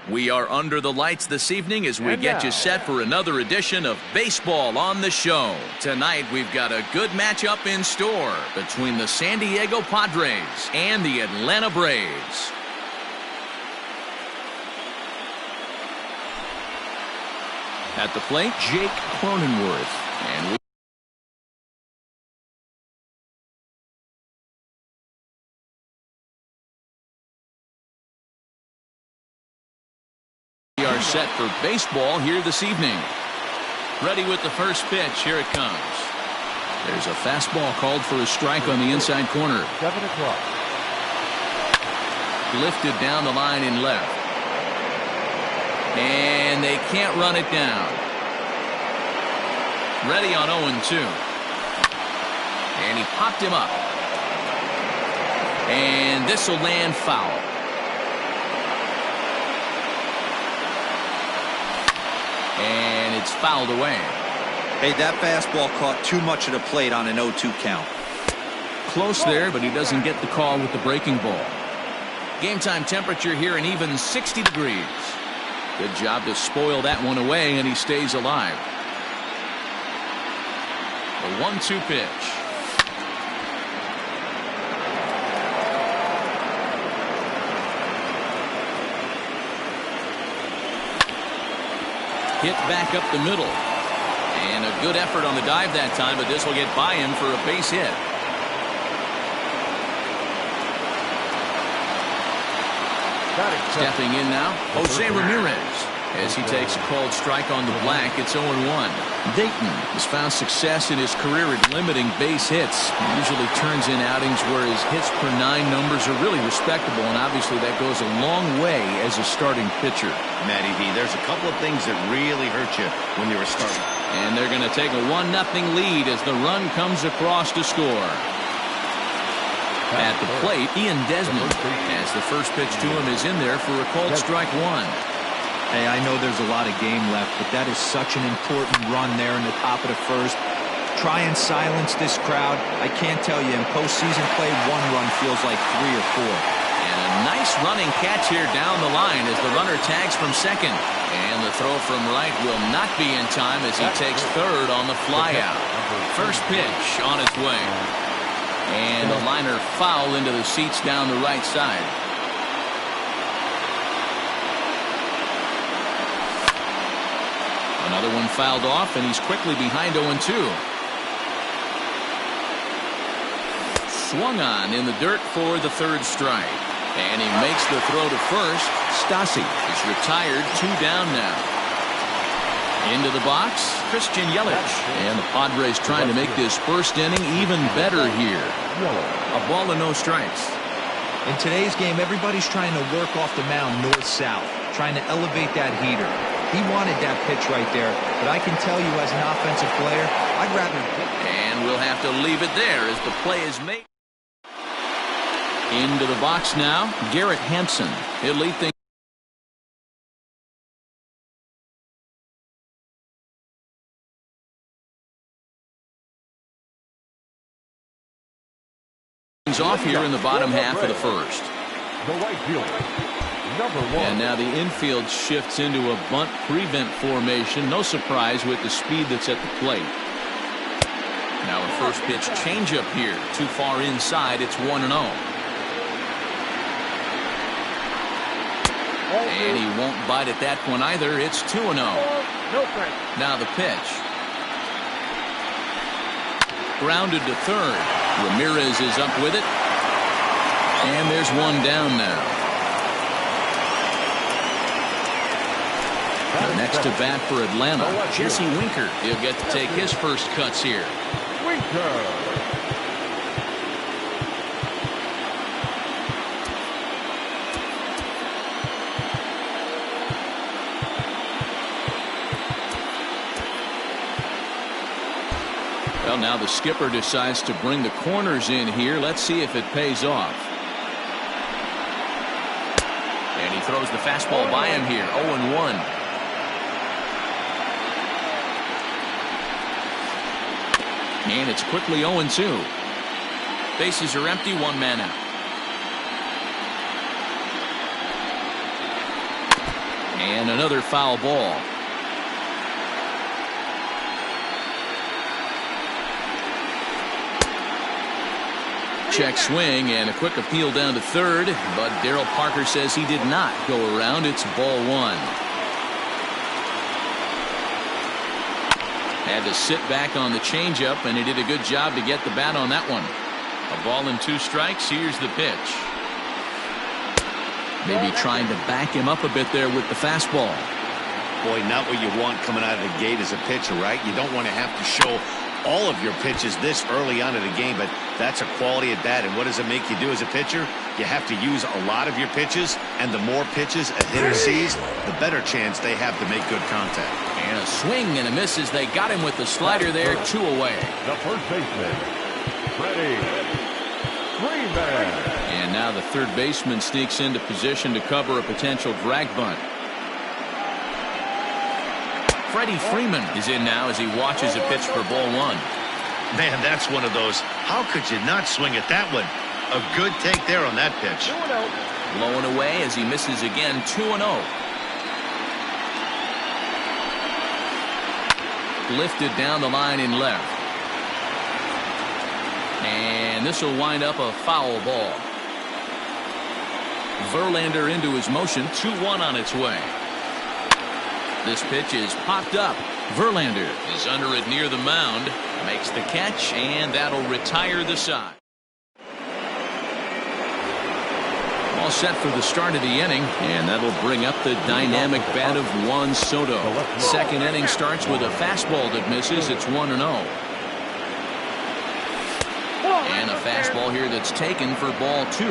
We are under the lights this evening as we get you set for another edition of Baseball on the Show. Tonight, we've got a good matchup in store between the San Diego Padres and the Atlanta Braves. At the plate, Jake Cronenworth. And we are set for baseball here this evening. Ready with the first pitch. Here it comes. There's a fastball called for a strike on the inside corner. 7 o'clock. Lifted down the line in left. And they can't run it down. Ready on 0-2. And he popped him up. And this will land foul. And it's fouled away. Hey, that fastball caught too much of the plate on an 0-2 count. Close there, but he doesn't get the call with the breaking ball. Game time temperature here an even 60 degrees. Good job to spoil that one away, and he stays alive. The 1-2 pitch. Hit back up the middle. And a good effort on the dive that time, but this will get by him for a base hit. Stepping in now, Jose Ramirez. As he takes a called strike on the black, it's 0-1. Dayton has found success in his career at limiting base hits. He usually turns in outings where his hits per 9 numbers are really respectable, and obviously that goes a long way as a starting pitcher. Matty V, there's a couple of things that really hurt you when you're a starter. And they're going to take a 1-0 lead as the run comes across to score. At the plate, Ian Desmond, as the first pitch to him is in there for a called strike 1. Hey, I know there's a lot of game left, but that is such an important run there in the top of the first. Try and silence this crowd. I can't tell you, in postseason play, 1 run feels like 3 or 4. And a nice running catch here down the line as the runner tags from second. And the throw from right will not be in time as he takes third on the flyout. First pitch on its way. And a liner foul into the seats down the right side. Another one fouled off, and he's quickly behind 0-2. Swung on in the dirt for the third strike. And he makes the throw to first. Stasi is retired, 2 down now. Into the box, Christian Yelich. And the Padres trying to make this first inning even better here. A ball and no strikes. In today's game, everybody's trying to work off the mound north-south, trying to elevate that heater. He wanted that pitch right there, but I can tell you as an offensive player, I'd rather... And we'll have to leave it there as the play is made. Into the box now, Garrett Hampson. He'll lead things off here in the bottom half of the first. The right fielder, number 1. And now the infield shifts into a bunt prevent formation. No surprise with the speed that's at the plate. Now a first pitch changeup here. Too far inside. It's 1-0. And he won't bite at that one either. It's 2-0. Now the pitch. Grounded to third. Ramirez is up with it. And there's one down now. The next to bat for Atlanta, Jesse Winker. He'll get to take his first cuts here. Winker. Well, now the skipper decides to bring the corners in here. Let's see if it pays off. And he throws the fastball by him here. 0-1. And it's quickly 0-2. Bases are empty, 1 man out. And another foul ball. Check swing and a quick appeal down to third, but Darryl Parker says he did not go around. It's ball one. Had to sit back on the changeup, and he did a good job to get the bat on that one. A ball and 2 strikes. Here's the pitch. Maybe trying to back him up a bit there with the fastball. Boy, not what you want coming out of the gate as a pitcher, right? You don't want to have to show all of your pitches this early on in the game, but that's a quality at bat. And what does it make you do as a pitcher? You have to use a lot of your pitches, and the more pitches a hitter sees, the better chance they have to make good contact. And a swing and a miss as they got him with the slider there, 2 away. The first baseman, Freddie Freeman. And now the third baseman sneaks into position to cover a potential drag bunt. Freddie Freeman is in now as he watches a pitch for ball one. Man, that's one of those. How could you not swing at that one? A good take there on that pitch. Blowing away as he misses again, 2-0. Lifted down the line in left. And this will wind up a foul ball. Verlander into his motion, 2-1 on its way. This pitch is popped up. Verlander is under it near the mound, makes the catch, and that'll retire the side. All set for the start of the inning, and that'll bring up the dynamic bat of Juan Soto. Second inning starts with a fastball that misses. It's 1-0. And a fastball here that's taken for ball 2.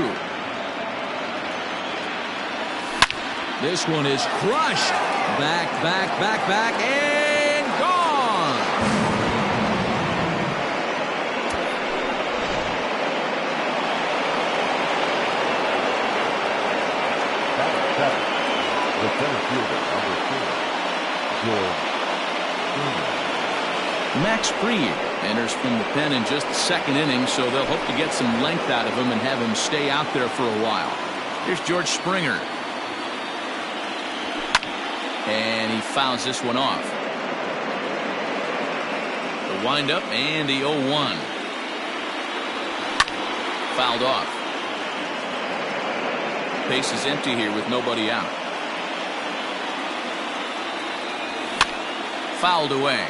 This one is crushed. Back, and gone. The center fielder, number 4, George. Max Fried enters from the pen in just the second inning, so they'll hope to get some length out of him and have him stay out there for a while. Here's George Springer. And he fouls this one off. The windup and the 0-1. Fouled off. Base is empty here with nobody out. Fouled away.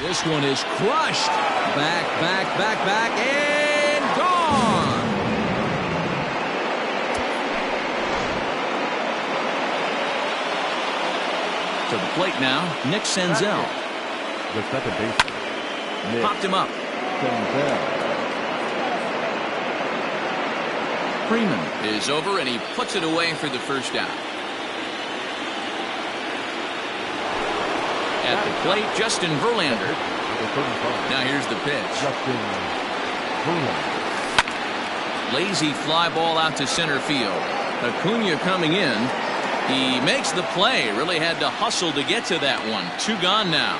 This one is crushed. Back, and gone. To the plate now, Nick Senzel. The second baseman, Nick Popped him up. Senzel. Freeman is over, and he puts it away for the first out. At the plate, Justin Verlander. Now here's the pitch. Justin Verlander. Lazy fly ball out to center field. Acuna coming in. He makes the play. Really had to hustle to get to that one. 2 gone now.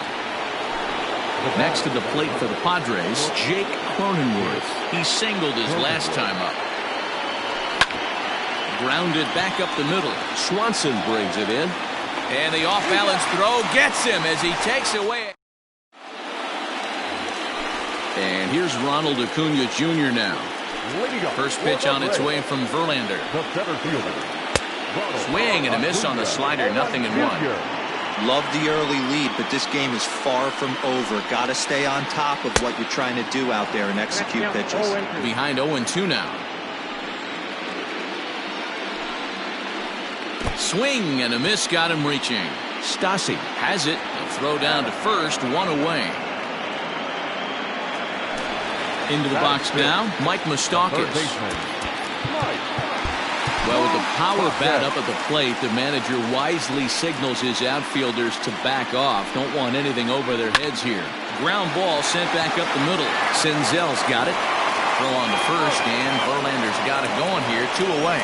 Next to the plate for the Padres, Jake Cronenworth. He singled his last time up. Grounded back up the middle. Swanson brings it in. And the off-balance throw gets him as he takes away. And here's Ronald Acuna Jr. now. First pitch on its way from Verlander. Swing and a miss on the slider, 0-1. Love the early lead, but this game is far from over. Got to stay on top of what you're trying to do out there and execute pitches. Behind 0-2 now. Swing and a miss got him reaching. Stassi has it. A throw down to first, 1 away. Into the box now, Mike Moustakas. Well, with the power bat up at the plate, the manager wisely signals his outfielders to back off. Don't want anything over their heads here. Ground ball sent back up the middle. Senzel's got it. Throw on the first, and Verlander's got it going here, 2 away.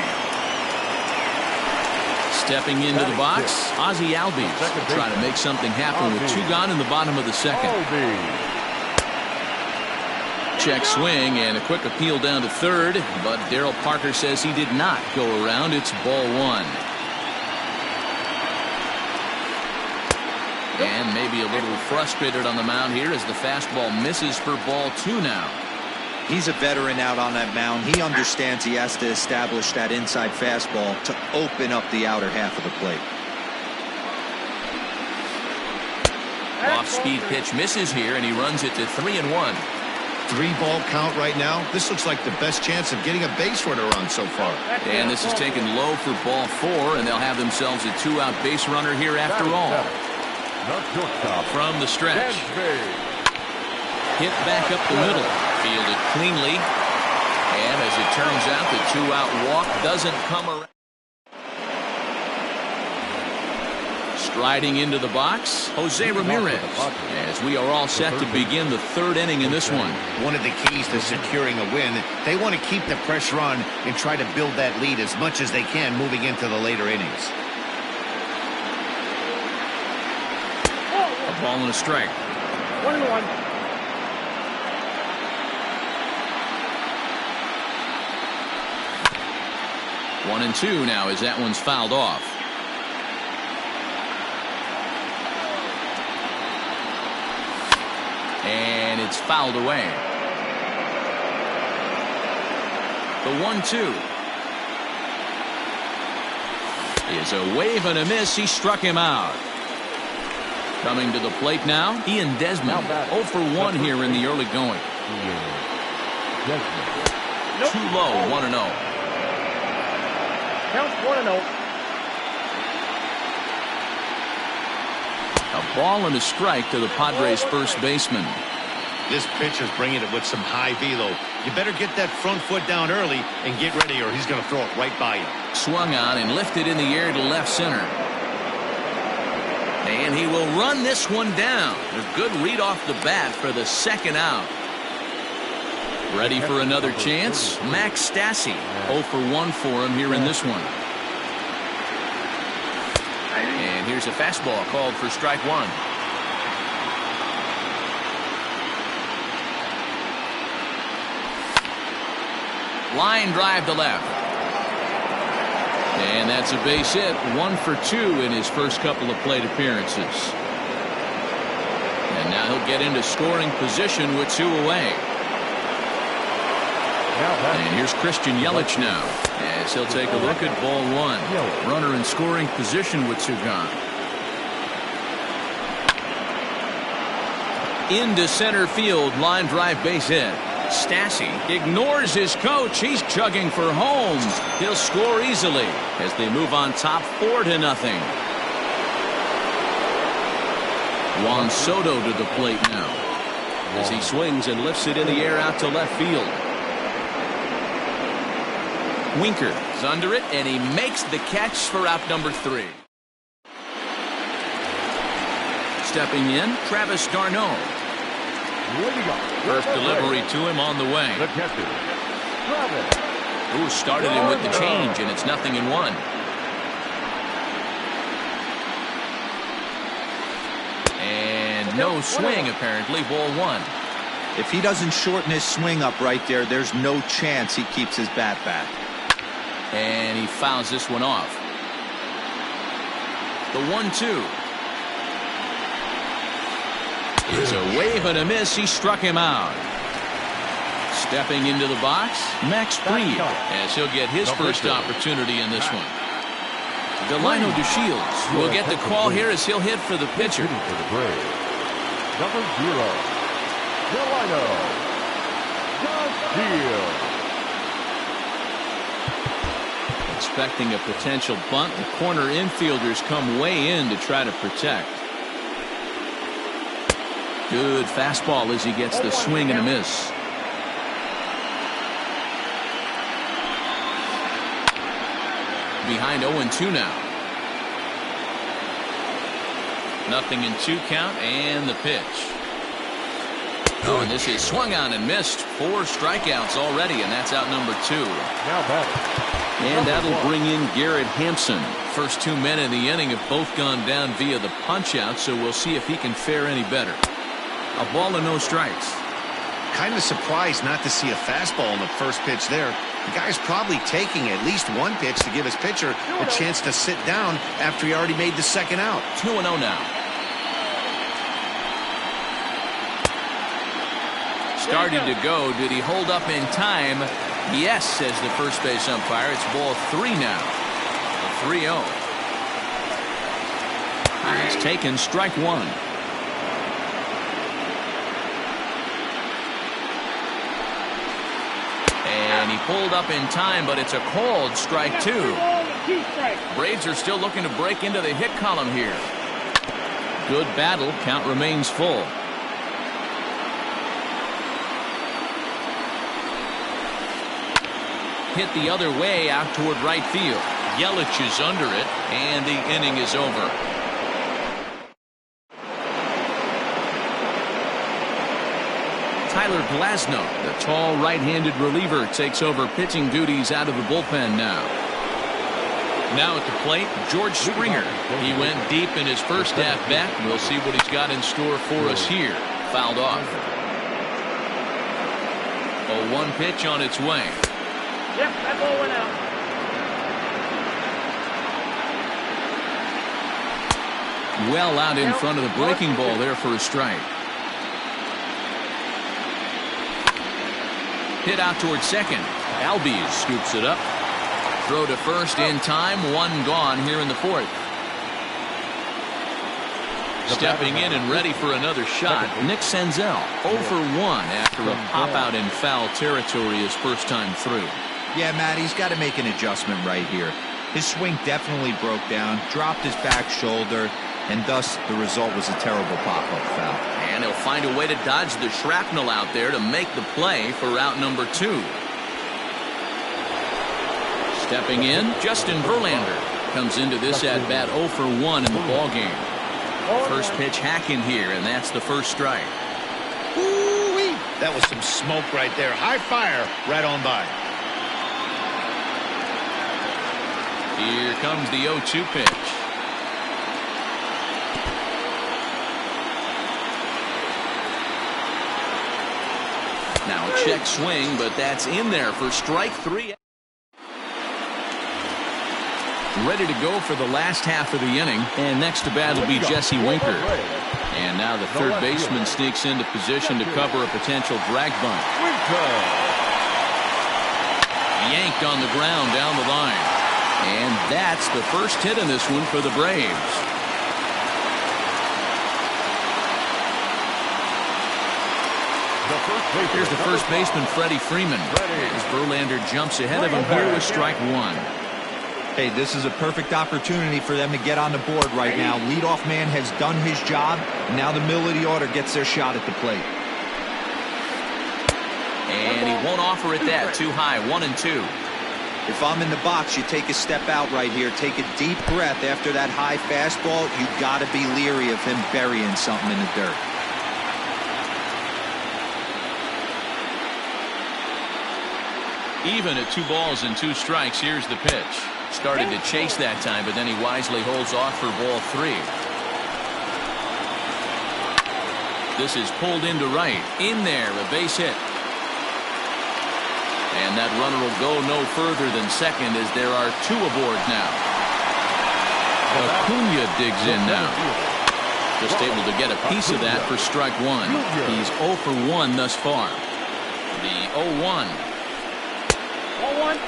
Stepping into the box, Ozzie Albies trying to make something happen with 2 gone in the bottom of the second. check swing and a quick appeal down to third, but Darryl Parker says he did not go around. It's ball one. And maybe a little frustrated on the mound here as the fastball misses for ball two now. He's a veteran out on that mound. He understands he has to establish that inside fastball to open up the outer half of the plate. Off-speed pitch misses here, and he runs it to 3-1. 3-ball count right now. This looks like the best chance of getting a base runner on so far. And this is taken low for ball four, and they'll have themselves a two-out base runner here after all. From the stretch. Hit back up the middle. Fielded cleanly. And as it turns out, the two-out walk doesn't come around. Striding into the box, Jose Ramirez, as we are all set to begin the third inning in this one. One of the keys to securing a win, they want to keep the pressure on and try to build that lead as much as they can moving into the later innings. A ball and a strike. 1-1. 1-2 now as that one's fouled off. And it's fouled away. The 1-2 is a wave and a miss. He struck him out. Coming to the plate now, Ian Desmond. 0 for 1 here in the early going. Too low, 1-0. Counts 1-0. A ball and a strike to the Padres' first baseman. This pitcher's bringing it with some high velo. You better get that front foot down early and get ready, or he's going to throw it right by you. Swung on and lifted in the air to left center. And he will run this one down. A good read off the bat for the second out. Ready for another chance? Max Stassi. 0 for 1 for him here in this one. And here's a fastball called for strike one. Line drive to left. And that's a base hit. 1 for 2 in his first couple of plate appearances. And now he'll get into scoring position with 2 away. And here's Christian Yelich now, as he'll take a look at ball one. Runner in scoring position with 2 gone. Into center field, line drive base hit. Stassi ignores his coach. He's chugging for home. He'll score easily as they move on top 4-0. Juan Soto to the plate now as he swings and lifts it in the air out to left field. Winker is under it, and he makes the catch for out number 3. Stepping in, Travis d'Arnaud. First delivery to him on the way. Who started him with the change, and it's 0-1. And no swing, apparently, ball 1. If he doesn't shorten his swing up right there, there's no chance he keeps his bat back. And he fouls this one off. The 1-2. It's a wave and a miss. He struck him out. Stepping into the box, Max Fried, as he'll get his first opportunity in this one. Delino DeShields will get the call here as he'll hit for the pitcher. Number 0, Delino DeShields. Expecting a potential bunt, the corner infielders come way in to try to protect. Good fastball as he gets the swing and a miss. Behind 0-2 now. 0-2 count and the pitch. Oh, and this is swung on and missed. 4 strikeouts already, and that's out number 2. Now batting. And that'll bring in Garrett Hampson. First 2 men in the inning have both gone down via the punch out, so we'll see if he can fare any better. A ball and no strikes. kind of surprised not to see a fastball on the first pitch there. The guy's probably taking at least one pitch to give his pitcher a chance to sit down after he already made the second out. 2-0 now. Started to go. Did he hold up in time? Yes, says the first base umpire. It's ball 3 now. 3-0. He's taken strike 1. And he pulled up in time, but it's a called strike 2. Braves are still looking to break into the hit column here. Good battle. Count remains full. Hit the other way out toward right field. Yelich is under it, and the inning is over. Tyler Glasnow, the tall right-handed reliever, takes over pitching duties out of the bullpen now. Now at the plate, George Springer. He went deep in his first at-bat. We'll see what he's got in store for us here. Fouled off. 0-1 pitch on its way. Yep, that ball went out. Well out in front of the breaking ball there for a strike. Hit out towards second. Albies scoops it up. Throw to first in time. 1 gone here in the 4th. Stepping in and ready for another shot, Nick Senzel. 0 for 1 after a pop out in foul territory his first time through. Yeah, Matt, he's got to make an adjustment right here. His swing definitely broke down, dropped his back shoulder, and thus the result was a terrible pop-up foul. And he'll find a way to dodge the shrapnel out there to make the play for route number 2. Stepping in, Justin Verlander comes into this at-bat 0 for 1 in the ballgame. First pitch hacking here, and that's the first strike. Ooh-wee. That was some smoke right there. High fire right on by. Here comes the 0-2 pitch. Now a check swing, but that's in there for strike 3. Ready to go for the last half of the inning, and next to bat will be Jesse Winker. And now the third baseman sneaks into position to cover a potential drag bunt. Yanked on the ground down the line. And that's the first hit in this one for the Braves. Here's the first baseman, Freddie Freeman. As Verlander jumps ahead of him here with strike 1. Hey, this is a perfect opportunity for them to get on the board right now. Leadoff man has done his job. Now the middle of the order gets their shot at the plate. And he won't offer it that. Too high. 1-2. If I'm in the box, you take a step out right here. Take a deep breath after that high fastball. You got to be leery of him burying something in the dirt. Even at 2 balls and 2 strikes, here's the pitch. Started to chase that time, but then he wisely holds off for ball 3. This is pulled into right. In there, a base hit. And that runner will go no further than second as there are 2 aboard now. Acuna digs in now. Just able to get a piece of that for strike 1. He's 0 for 1 thus far. The 0-1. 0-1.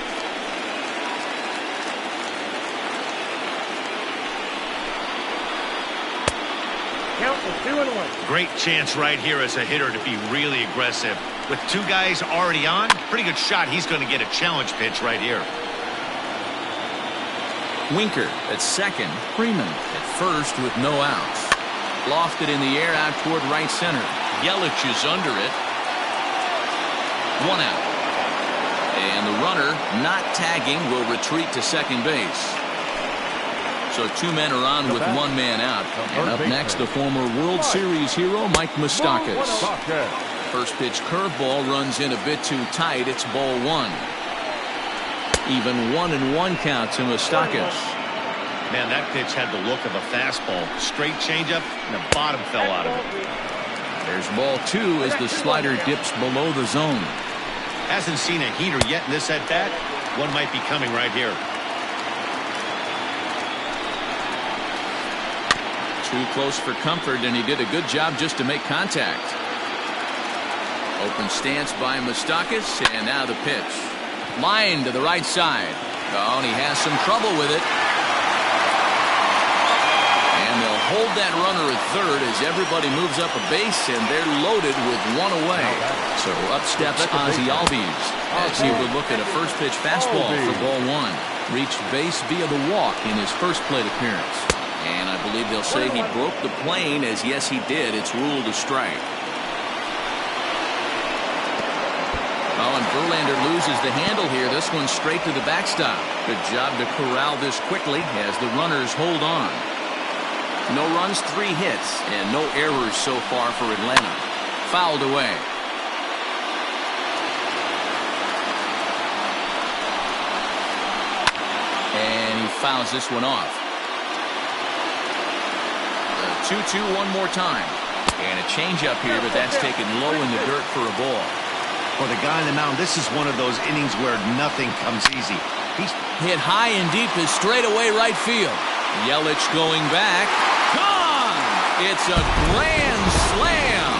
Count is 2-1. Great chance right here as a hitter to be really aggressive. With 2 guys already on, pretty good shot. He's going to get a challenge pitch right here. Winker at second. Freeman at first with no outs. Lofted in the air out toward right center. Yelich is under it. 1 out. And the runner, not tagging, will retreat to second base. So 2 men are on with 1 man out. And up next, the former World Series hero, Mike Moustakas. First pitch curveball runs in a bit too tight. It's ball 1. Even 1-1 count to Moustakas. Man, that pitch had the look of a fastball. Straight changeup, and the bottom fell out of it. There's ball 2 as the slider dips below the zone. Hasn't seen a heater yet in this at-bat. One might be coming right here. Too close for comfort, and he did a good job just to make contact. Open stance by Moustakas, and now the pitch. Line to the right side. Oh, and he has some trouble with it. And they'll hold that runner at third as everybody moves up a base, and they're loaded with one away. So up steps Ozzie Albies as he would look at a first pitch fastball for ball 1. Reached base via the walk in his first plate appearance. And I believe they'll say he broke the plane, as yes he did. It's ruled a strike. Oh, and Verlander loses the handle here. This one's straight to the backstop. Good job to corral this quickly as the runners hold on. No runs, 3 hits, and no errors so far for Atlanta. Fouled away. And he fouls this one off. 2-2 one more time. And a changeup here, but that's taken low in the dirt for a ball. For the guy on the mound, this is one of those innings where nothing comes easy. He's hit high and deep to straightaway right field. Yelich going back. Gone! It's a grand slam.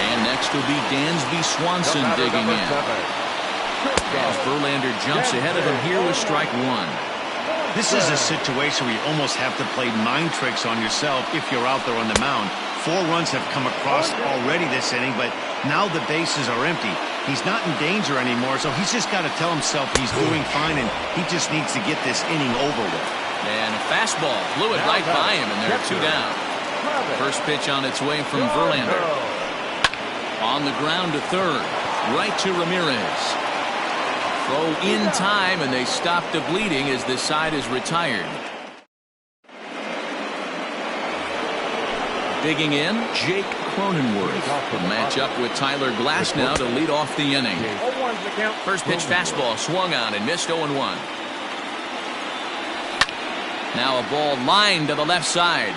And next will be Dansby Swanson digging in. As Verlander jumps ahead of him here with strike 1. This is a situation where you almost have to play mind tricks on yourself if you're out there on the mound. 4 runs have come across already this inning, but now the bases are empty. He's not in danger anymore, so he's just got to tell himself he's doing fine, and he just needs to get this inning over with. And a fastball blew it right by him, and they're 2 down. First pitch on its way from Verlander. On the ground to third. Right to Ramirez. Throw in time, and they stop the bleeding as this side is retired. Digging in, Jake Cronenworth will match up with Tyler Glasnow to lead off the inning. First pitch fastball swung on and missed 0-1. Now a ball lined to the left side,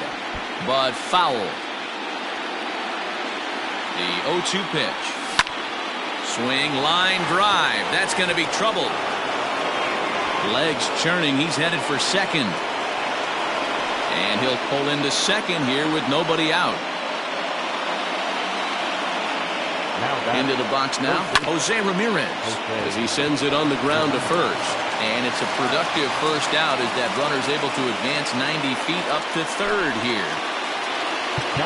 but foul. The 0-2 pitch. Swing, line, drive. That's going to be trouble. Legs churning. He's headed for second. And he'll pull into second here with nobody out. Into the box now, Jose Ramirez, as he sends it on the ground to first. And it's a productive first out as that runner's able to advance 90 feet up to third here.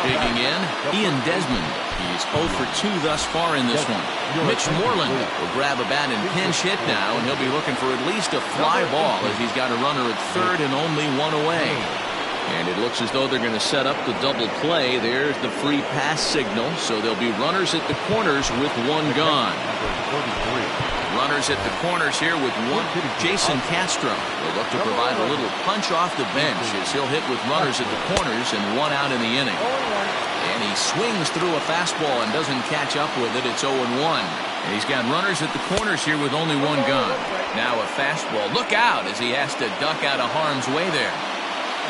Digging in, Ian Desmond. He's 0 for 2 thus far in this one. Mitch Moreland will grab a bat and pinch hit now, and he'll be looking for at least a fly ball as he's got a runner at third and only 1 away. And it looks as though they're going to set up the double play. There's the free pass signal, so there'll be runners at the corners with 1 gone. Runners at the corners here with 1. Jason Castro will look to provide a little punch off the bench as he'll hit with runners at the corners and 1 out in the inning. And he swings through a fastball and doesn't catch up with it. It's 0-1. And he's got runners at the corners here with only 1 gone. Now a fastball. Look out as he has to duck out of harm's way there.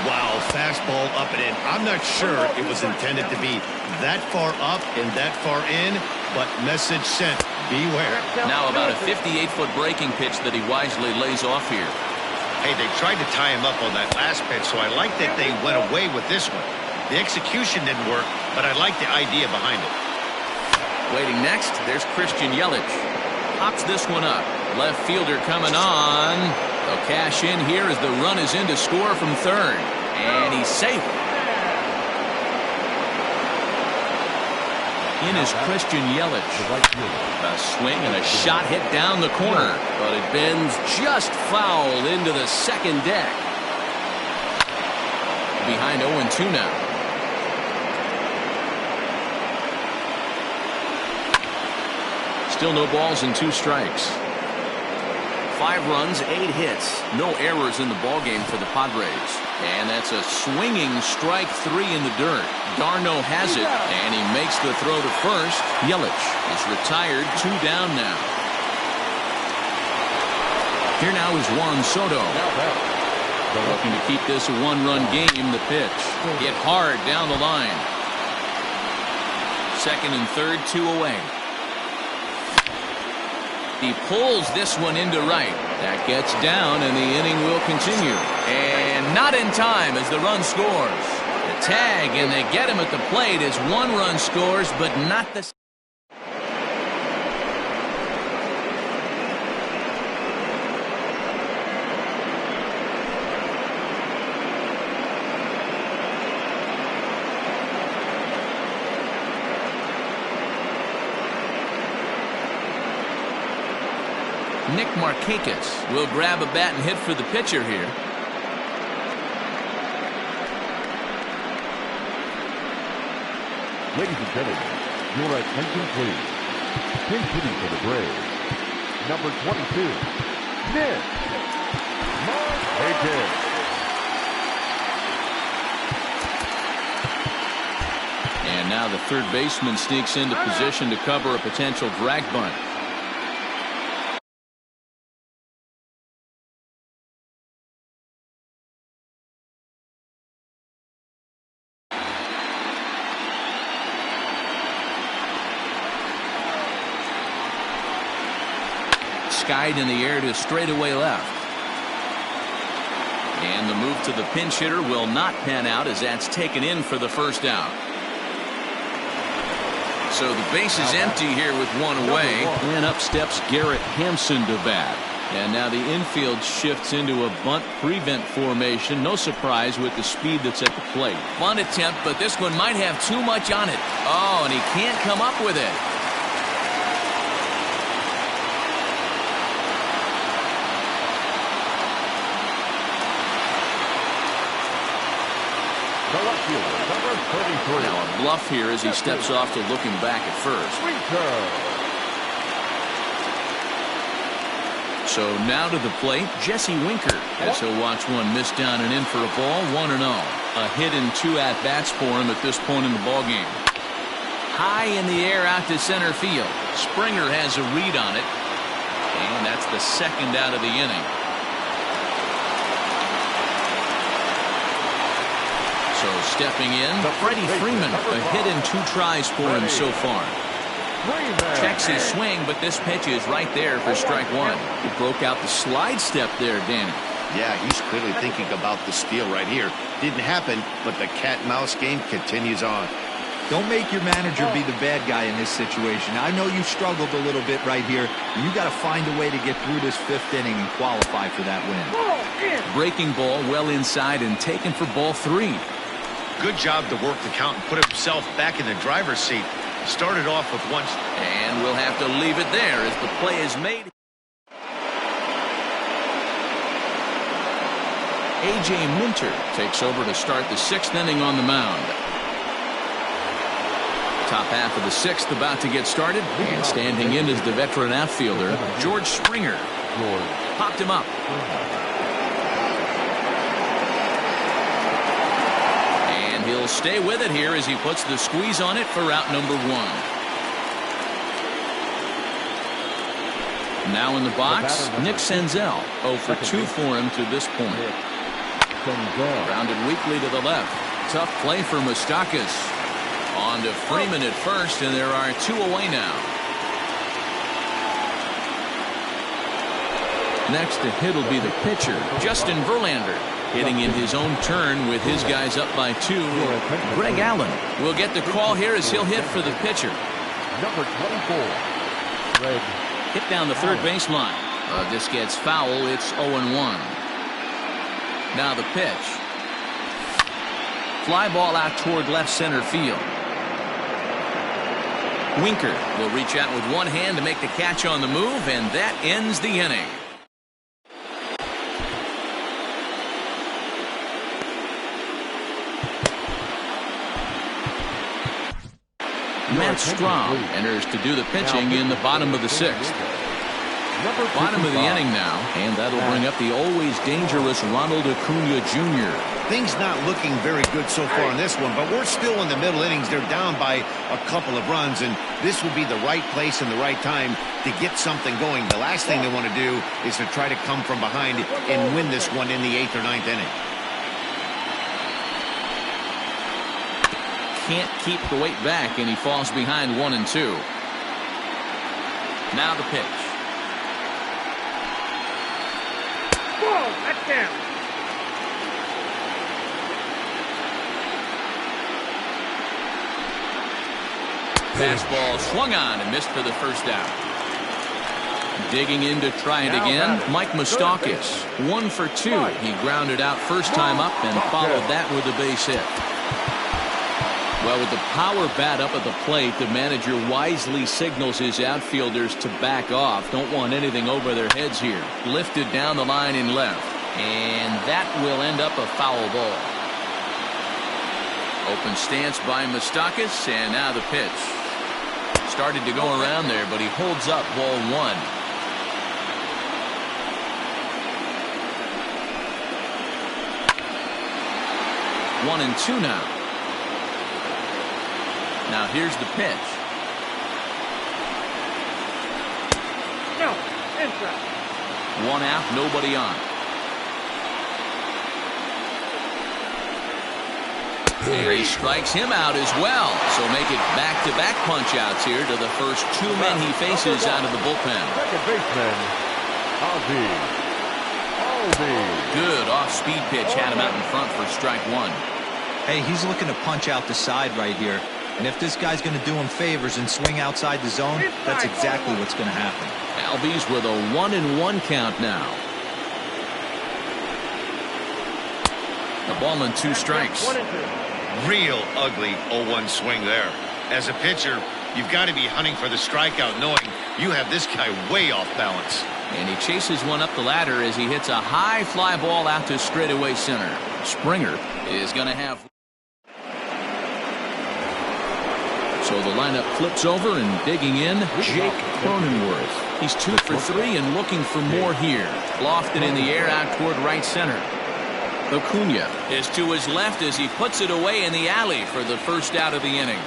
Wow, fastball up and in. I'm not sure it was intended to be that far up and that far in, but message sent. Beware. Now about a 58-foot breaking pitch that he wisely lays off here. Hey, they tried to tie him up on that last pitch, so I like that they went away with this one. The execution didn't work, but I like the idea behind it. Waiting next, there's Christian Yelich. Pops this one up. Left fielder coming on. They'll cash in here as the run is in to score from third. And he's safe. In is Christian Yelich. A swing and a shot hit down the corner, but it bends just foul into the second deck. Behind 0-2 now. Still no balls and 2 strikes. 5 runs, 8 hits, no errors in the ballgame for the Padres. And that's a swinging strike 3 in the dirt. Darno has it, and he makes the throw to first. Yelich is retired, 2 down now. Here now is Juan Soto. Looking to keep this a one-run game. The pitch hit hard down the line. Second and third, 2 away. He pulls this one into right. That gets down, and the inning will continue. And not in time as the run scores. The tag, and they get him at the plate as one run scores, but not the... Nick Markakis will grab a bat and hit for the pitcher here. Ladies and gentlemen, your attention please. Pinch hitting for the Braves, number 22, Nick Markakis. And now the third baseman sneaks into position to cover a potential drag bunt. Skied in the air to straightaway left. And the move to the pinch hitter will not pan out as that's taken in for the first out. So the base is empty here with one away. And up steps Garrett Hampson to bat. And now the infield shifts into a bunt prevent formation. No surprise with the speed that's at the plate. Bunt attempt, but this one might have too much on it. Oh, and he can't come up with it. Number 33. Now a bluff here as he steps off to looking back at first. So now to the plate, Jesse Winker, as he'll watch one miss down and in for a ball, 1-0. A hit and 2 at-bats for him at this point in the ballgame. High in the air out to center field. Springer has a read on it, and that's the second out of the inning. So stepping in, Freddie Freeman, a hit and 2 tries for him so far. Checks his swing, but this pitch is right there for strike one. He broke out the slide step there, Danny. Yeah, he's clearly thinking about the steal right here. Didn't happen, but the cat-mouse game continues on. Don't make your manager be the bad guy in this situation. I know you struggled a little bit right here. You got to find a way to get through this 5th inning and qualify for that win. Breaking ball well inside and taken for ball 3. Good job to work the count and put himself back in the driver's seat. Started off with one. And we'll have to leave it there as the play is made. A.J. Minter takes over to start the 6th inning on the mound. Top half of the 6th about to get started. And standing in is the veteran outfielder, George Springer. Popped him up. He'll stay with it here as he puts the squeeze on it for out number 1. Now in the box, Nick Senzel. 0 for 2 for him to this point. Grounded weakly to the left. Tough play for Moustakas. On to Freeman at first, and there are 2 away now. Next to hit will be the pitcher, Justin Verlander. Hitting in his own turn with his guys up by 2. Greg Allen will get the call here as he'll hit for the pitcher. Number 24, Greg. Hit down the third baseline. This gets foul. It's 0-1. Now the pitch. Fly ball out toward left center field. Winker will reach out with one hand to make the catch on the move, and that ends the inning. Matt Strahm enters to do the pitching in the bottom of the 6th. Bottom of the inning now, and that'll bring up the always dangerous Ronald Acuna Jr. Things not looking very good so far in this one, but we're still in the middle innings. They're down by a couple of runs, and this would be the right place and the right time to get something going. The last thing they want to do is to try to come from behind and win this one in the 8th or 9th inning. Can't keep the weight back, and he falls behind 1-2. Now the pitch. Whoa, that's down. Fastball swung on and missed for the first out. Digging in to try it again, Mike Moustakas. 1 for 2. He grounded out first time up and followed that with a base hit. Well, with the power bat up at the plate, the manager wisely signals his outfielders to back off. Don't want anything over their heads here. Lifted down the line in left. And that will end up a foul ball. Open stance by Moustakas, and now the pitch. Started to go around there, but he holds up ball 1. One and 2 now. Now here's the pitch. No, inside. 1 out, nobody on. And he strikes him out as well. So make it back-to-back punch-outs here to the first 2 men he faces out of the bullpen. Second baseman, Aldi. Good off-speed pitch had him out in front for strike 1. Hey, he's looking to punch out the side right here. And if this guy's going to do him favors and swing outside the zone, that's exactly what's going to happen. Albies with a 1-1 count now. A ball and 2 strikes. 1-2. Real ugly 0-1 swing there. As a pitcher, you've got to be hunting for the strikeout, knowing you have this guy way off balance. And he chases one up the ladder as he hits a high fly ball out to straightaway center. Springer is going to have. So the lineup flips over, and digging in, Jake Cronenworth. He's 2 for 3 and looking for more here. Lofted in the air out toward right center. Acuna is to his left as he puts it away in the alley for the first out of the inning.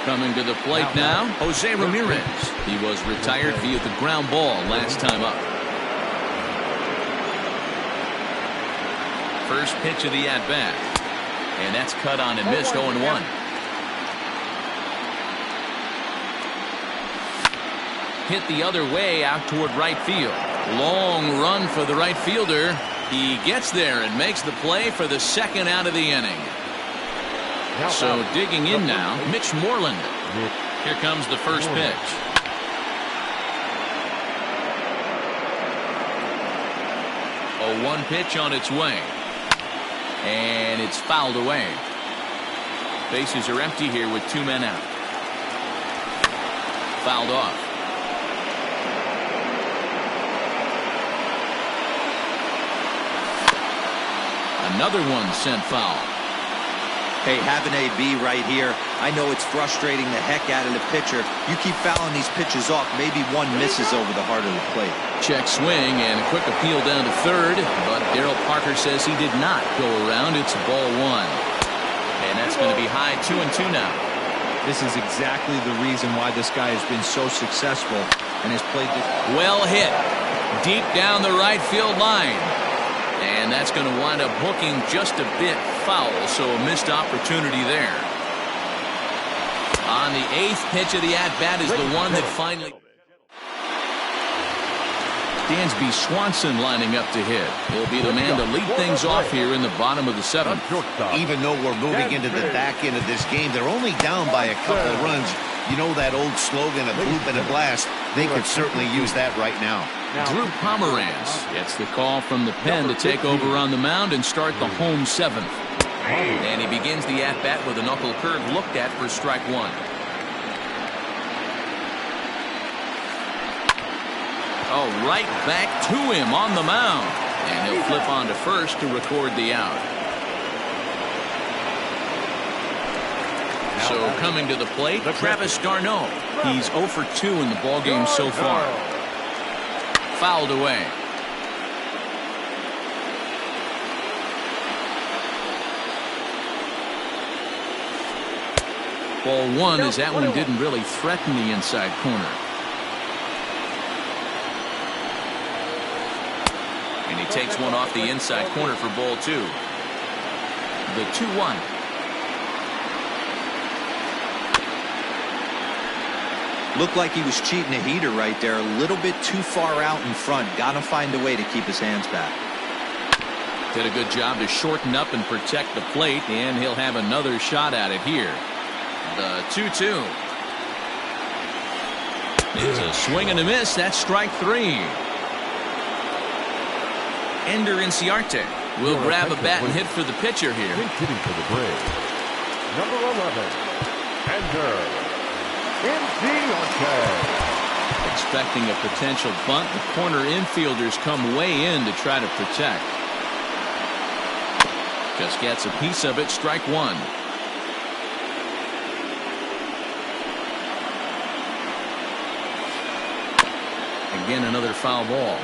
Coming to the plate now, Jose Ramirez. He was retired via the ground ball last time up. First pitch of the at-bat. And that's cut on and missed. 0-1. Hit the other way out toward right field. Long run for the right fielder. He gets there and makes the play for the second out of the inning. So digging in now, Mitch Moreland. Here comes the first pitch. A 1 pitch on its way. And it's fouled away. Bases are empty here with 2 men out. Fouled off. Another one sent foul. Hey, having AB right here, I know it's frustrating the heck out of the pitcher. You keep fouling these pitches off, maybe one misses over the heart of the plate. Check swing and a quick appeal down to third, but Darryl Parker says he did not go around. It's ball 1. And that's going to be high 2-2 now. This is exactly the reason why this guy has been so successful and has played this. Well hit. Deep down the right field line. And that's going to wind up hooking just a bit foul, so a missed opportunity there. On the 8th pitch of the at-bat is the one that finally. Dansby Swanson lining up to hit. He'll be the man to lead things off here in the bottom of the 7th. Even though we're moving into the back end of this game, they're only down by a couple of runs. You know that old slogan, a bloop and a blast? They could certainly use that right now. Drew Pomeranz gets the call from the pen to take over on the mound and start the home 7th. And he begins the at-bat with a knuckle curve looked at for strike 1. Oh, right back to him on the mound. And he'll flip on to first to record the out. So coming to the plate, Travis d'Arnaud. He's 0 for 2 in the ballgame so far. Fouled away. Ball one as that one didn't really threaten the inside corner. And he takes one off the inside corner for ball two. The 2-1. Looked like he was cheating a heater right there. A little bit too far out in front. Got to find a way to keep his hands back. Did a good job to shorten up and protect the plate, and he'll have another shot at it here. The 2-2. Is a swing and a miss. That's strike three. Ender Inciarte will grab a bat and hit for the pitcher here. Hitting for the Braves. Number 11, Ender Inciarte. Expecting a potential bunt. The corner infielders come way in to try to protect. Just gets a piece of it. Strike one. Again, another foul ball.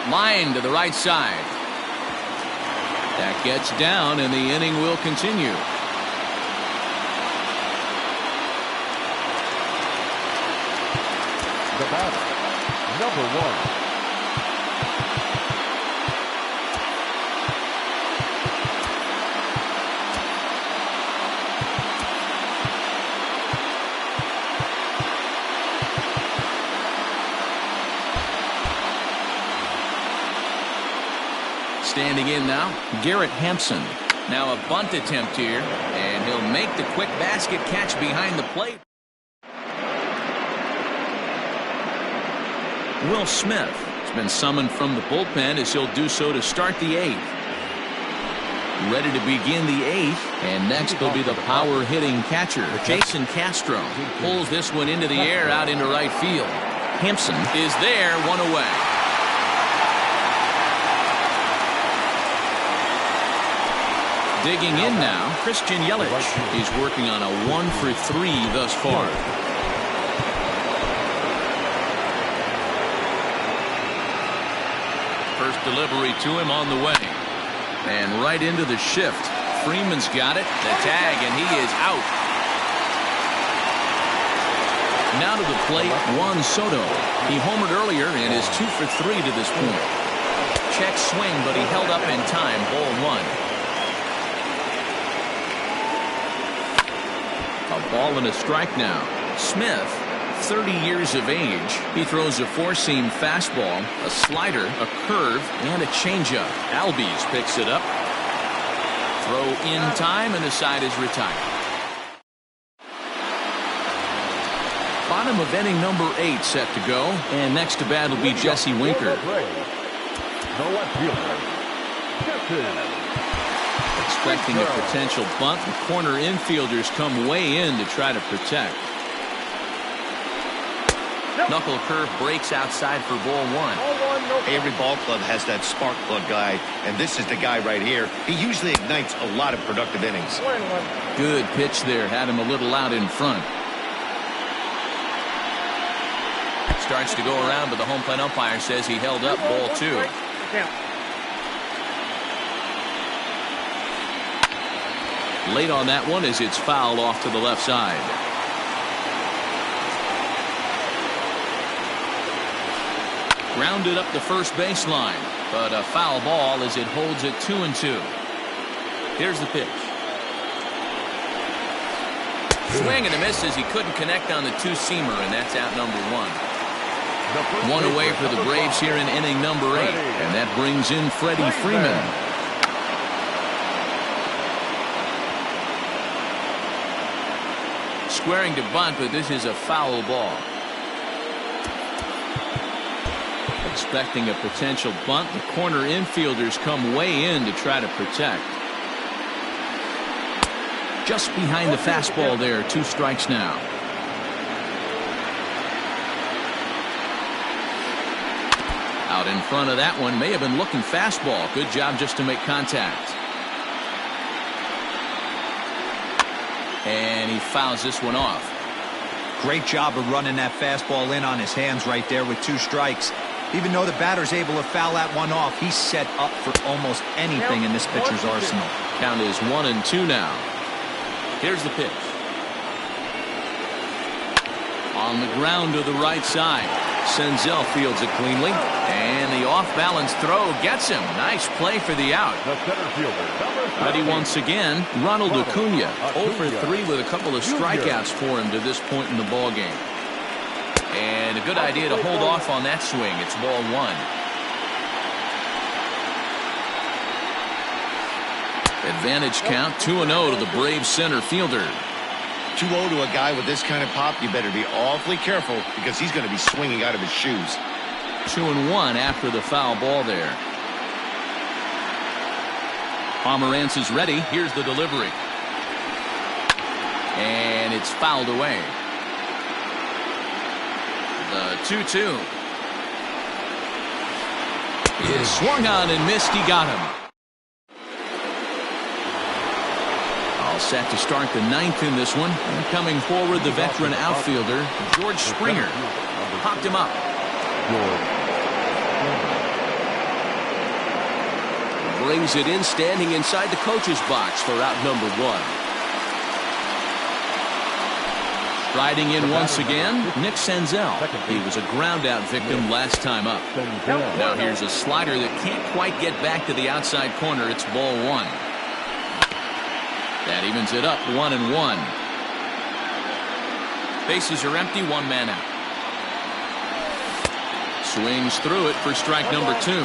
Line to the right side. That gets down, and the inning will continue. The batter, number 1. Standing in now, Garrett Hampson. Now a bunt attempt here, and he'll make the quick basket catch behind the plate. Will Smith has been summoned from the bullpen as he'll do so to start the 8th. Ready to begin the 8th, and next will be the power hitting catcher, Jason Castro. Pulls this one into the air out into right field. Hampson is there, one away. Digging in now, Christian Yelich. He's working on a 1 for 3 thus far. First delivery to him on the way. And right into the shift. Freeman's got it. The tag, and he is out. Now to the plate, Juan Soto. He homered earlier and is 2 for 3 to this point. Check swing, but he held up in time. Ball 1. A ball and a strike now. Smith, 30 years of age. He throws a four-seam fastball, a slider, a curve, and a changeup. Albies picks it up. Throw in time, and the side is retired. Bottom of inning number 8 set to go. And next to bat will be Jesse Winker. The left fielder, Expecting a potential bunt. The corner infielders come way in to try to protect. Knuckle curve breaks outside for ball 1. Every ball club has that spark plug guy, and this is the guy right here. He usually ignites a lot of productive innings. Good pitch there. Had him a little out in front. Starts to go around, but the home plate umpire says he held up. Ball 2. Late on that one as it's fouled off to the left side. Grounded up the first baseline, but a foul ball as it holds it 2-2. Here's the pitch. Swing and a miss as he couldn't connect on the two-seamer, and that's out number 1. One away for the Braves here in inning number 8, and that brings in Freddie Freeman. Squaring to bunt, but this is a foul ball. Expecting a potential bunt. The corner infielders come way in to try to protect. Just behind the fastball there. 2 strikes now. Out in front of that one, may have been looking fastball. Good job just to make contact. And he fouls this one off. Great job of running that fastball in on his hands right there with 2 strikes. Even though the batter's able to foul that one off, he's set up for almost anything in this pitcher's arsenal. Count is 1-2 now. Here's the pitch. On the ground to the right side. Senzel fields it cleanly. And the off-balance throw gets him. Nice play for the out. The center fielder, Ready once again, Ronald Acuna. 0 for 3 with a couple of strikeouts for him to this point in the ball game. And a good idea to hold off on that swing. It's ball 1. Advantage count 2-0 to the Braves center fielder. 2-0 to a guy with this kind of pop, you better be awfully careful because he's going to be swinging out of his shoes. 2-1 after the foul ball there. Pomerantz is ready. Here's the delivery. And it's fouled away. The 2-2 is swung on and missed. He got him. All set to start the 9th in this one. And coming forward, the veteran outfielder, George Springer. Popped him up. Brings it in, standing inside the coach's box for out number 1. Riding in once again, Nick Senzel. He was a ground-out victim last time up. Now here's a slider that can't quite get back to the outside corner. It's ball 1. That evens it up, 1-1. Bases are empty, 1 man out. Swings through it for strike number 2.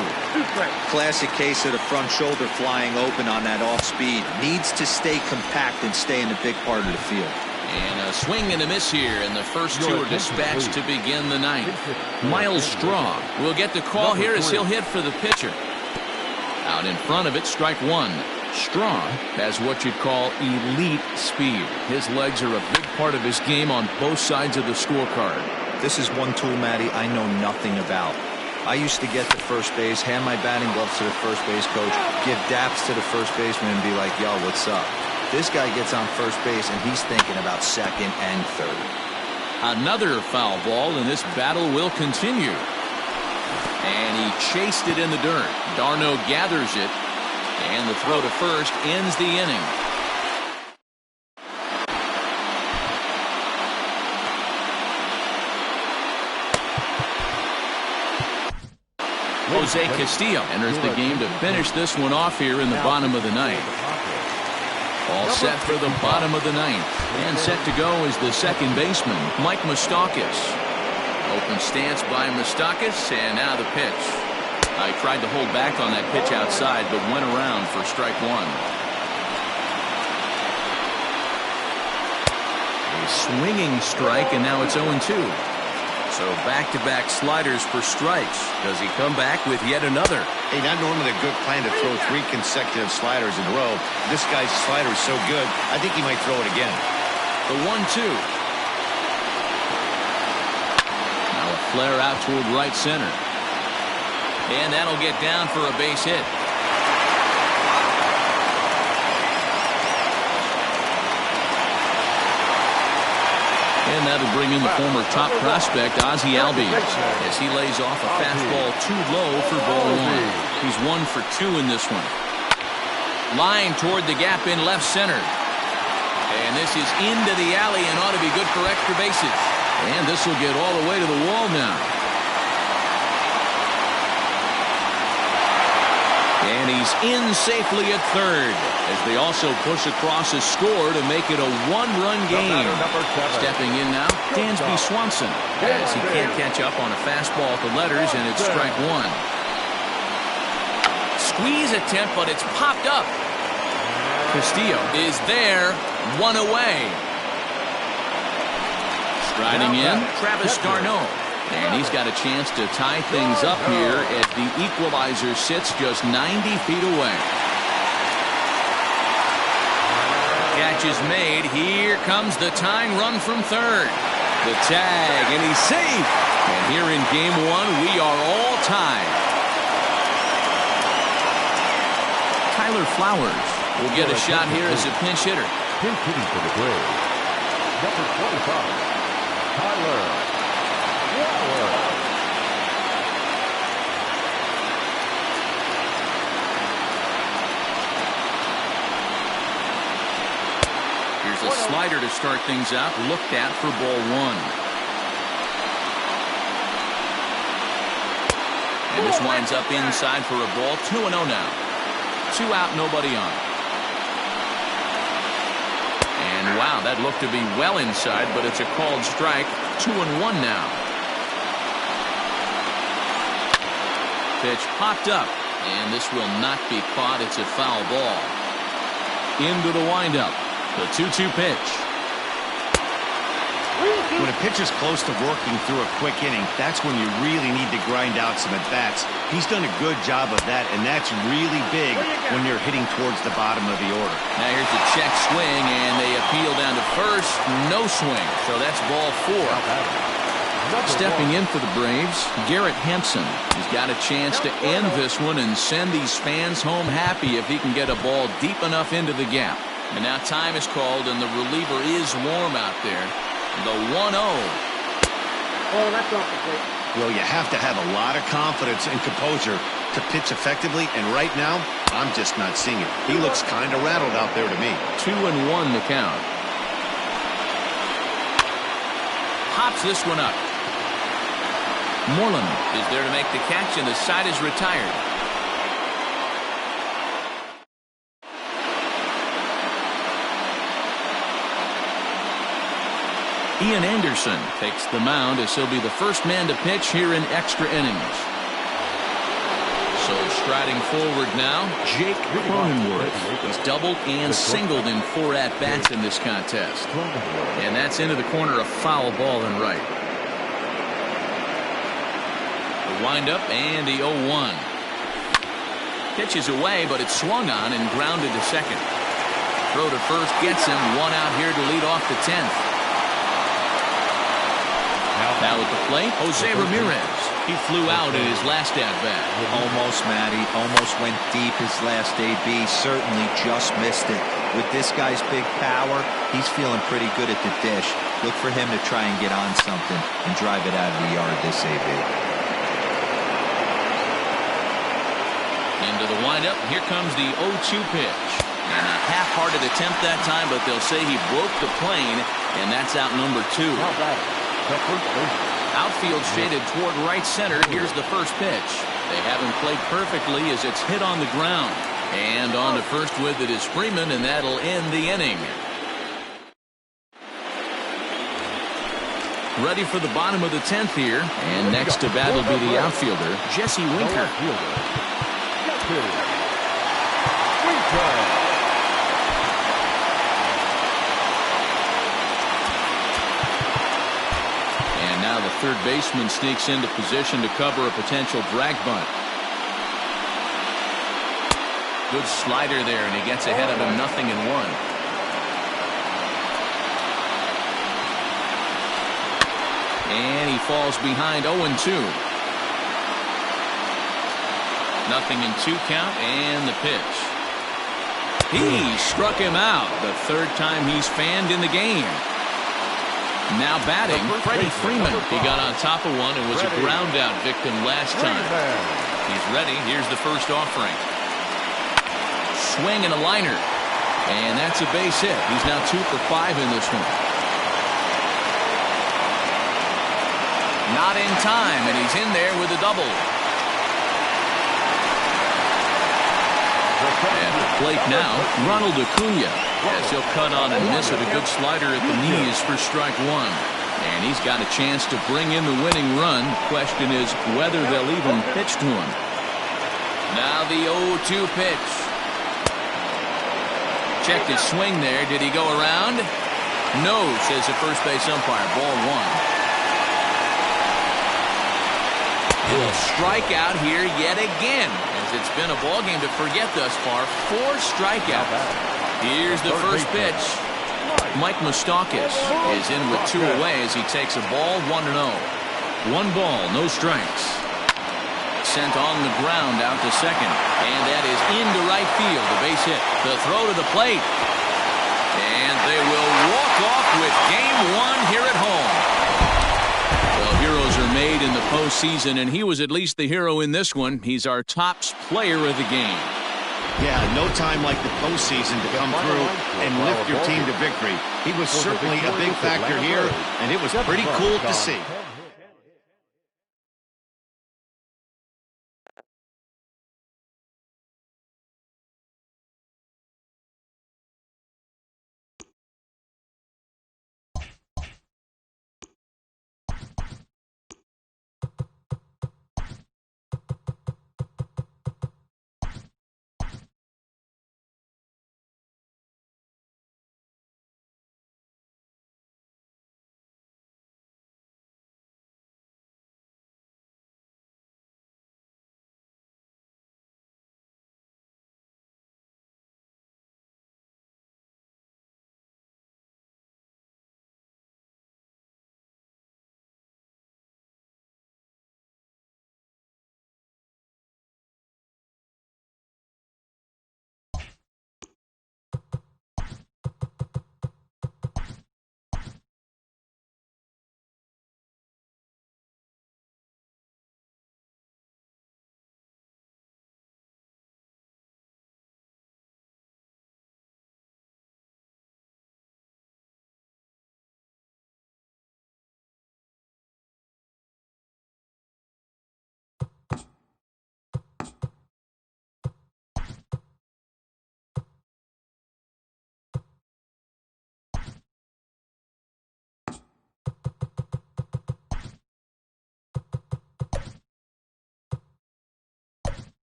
Classic case of the front shoulder flying open on that off speed. Needs to stay compact and stay in the big part of the field. And a swing and a miss here, and the first 2 are dispatched to begin the 9th. Miles Straw will get the call here as he'll hit for the pitcher. Out in front of it, strike 1. Straw has what you'd call elite speed. His legs are a big part of his game on both sides of the scorecard. This is one tool, Matty, I know nothing about. I used to get to first base, hand my batting gloves to the first base coach, give daps to the first baseman and be like, yo, what's up? This guy gets on first base and he's thinking about second and third. Another foul ball, and this battle will continue. And he chased it in the dirt. Darno gathers it, and the throw to first ends the inning. Jose Castillo enters the game to finish this one off here in the bottom of the 9th. All set for the bottom of the 9th. And set to go is the second baseman, Mike Moustakas. Open stance by Moustakas, and now the pitch. He tried to hold back on that pitch outside, but went around for strike 1. A swinging strike, and now it's 0-2. So back-to-back sliders for strikes. Does he come back with yet another? Hey, not normally a good plan to throw 3 consecutive sliders in a row. This guy's slider is so good, I think he might throw it again. The 1-2. Now a flare out toward right center. And that'll get down for a base hit. And that'll bring in the former top prospect, Ozzie Albies, as he lays off a fastball too low for ball 1. He's 1 for 2 in this one. Line toward the gap in left center. And this is into the alley and ought to be good for extra bases. And this will get all the way to the wall now. And he's in safely at third, as they also push across a score to make it a 1-run game. Stepping in now, Dansby Swanson, as he can't catch up on a fastball at the letters, and it's strike 1. Squeeze attempt, but it's popped up. Castillo is there, 1 away. Striding in, Travis d'Arnaud. And he's got a chance to tie things up here as the equalizer sits just 90 feet away. Catch is made. Here comes the tying run from third. The tag, and he's safe. And here in game 1, we are all tied. Tyler Flowers will get a shot here as a pinch hitter. Pinch hitting for the Braves. Number 25, Tyler Flowers. Here's a slider to start things out, looked at for ball one. And this winds up inside for a ball. 2-0 now. 2 out, nobody on. And wow, that looked to be well inside, but it's a called strike. 2-1 now. Pitch popped up, and this will not be caught. It's a foul ball. Into the windup. The 2-2 pitch. When a pitcher's close to working through a quick inning, that's when you really need to grind out some at-bats. He's done a good job of that, and that's really big when you're hitting towards the bottom of the order. Now here's a check swing, and they appeal down to first. No swing, so that's ball 4. Stepping in for the Braves, Garrett Hampson. He's got a chance to end this one and send these fans home happy if he can get a ball deep enough into the gap. And now time is called, and the reliever is warm out there. The 1-0. Oh, that's off the plate. Well, you have to have a lot of confidence and composure to pitch effectively, and right now, I'm just not seeing it. He looks kind of rattled out there to me. 2-1 the count. Hops this one up. Moreland is there to make the catch, and the side is retired. Ian Anderson takes the mound as he'll be the first man to pitch here in extra innings. So striding forward now, Jake Cronenworth. He's doubled and singled in 4 at-bats in this contest. And that's into the corner, a foul ball and right. The windup and the 0-1. Pitch is away, but it's swung on and grounded to second. Throw to first gets him. 1 out here to lead off the 10th. Now at the plate, Jose Ramirez. He flew out in his last at-bat. Almost, Matty. Almost went deep his last AB. Certainly just missed it. With this guy's big power, he's feeling pretty good at the dish. Look for him to try and get on something and drive it out of the yard this AB. Into the windup. Here comes the 0-2 pitch. And a half-hearted attempt that time, but they'll say he broke the plane, and that's out number 2. Outfield shaded toward right center. Here's the first pitch. They haven't played perfectly as it's hit on the ground. And on to first with it is Freeman, and that'll end the inning. Ready for the bottom of the 10th here. And next to bat will be the outfielder, Jesse Winker. Now the third baseman sneaks into position to cover a potential drag bunt. Good slider there, and he gets ahead of him 0-1. And he falls behind 0-2. 0-2 count, and the pitch. He struck him out the third time he's fanned in the game. Now batting, Freddie Freeman. He got on top of one and was a ground out victim last time. He's ready. Here's the first offering. Swing and a liner. And that's a base hit. He's now 2 for 5 in this one. Not in time, and he's in there with a double. At the plate now, Ronald Acuna, as he'll cut on and miss it. A good slider at the knees for strike 1. And he's got a chance to bring in the winning run. Question is whether they'll even pitch to him. Now the 0-2 pitch. Checked his swing there. Did he go around? No, says the first base umpire. Ball 1. He'll strike out here yet again, as it's been a ball game to forget thus far. 4 strikeouts. Here's the first pitch. Mike Moustakas is in with 2 away as he takes a ball. 1-0. 1 ball, no strikes. sent on the ground out to second. And that is into right field. A base hit. The throw to the plate. And they will walk off with game one here at home. Well, heroes are made in the postseason, and he was at least the hero in this one. He's our top player of the game. Yeah, no time like the postseason to come through and lift your team to victory. He was certainly a big factor here, and it was pretty cool to see.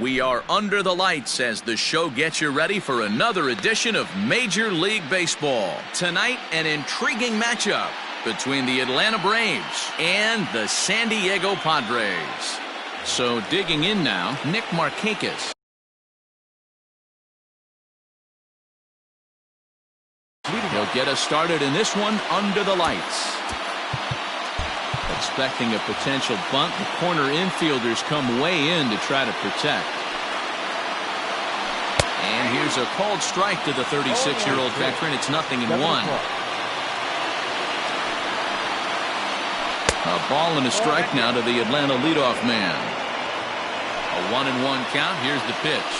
We are under the lights as the show gets you ready for another edition of Major League Baseball. Tonight, an intriguing matchup between the Atlanta Braves and the San Diego Padres. So digging in now, Nick Markakis. He'll get us started in this one under the lights. Expecting a potential bunt, the corner infielders come way in to try to protect. And here's a called strike to the 36-year-old veteran. It's 0-1. A ball and a strike now to the Atlanta leadoff man. A 1-1 count. Here's the pitch.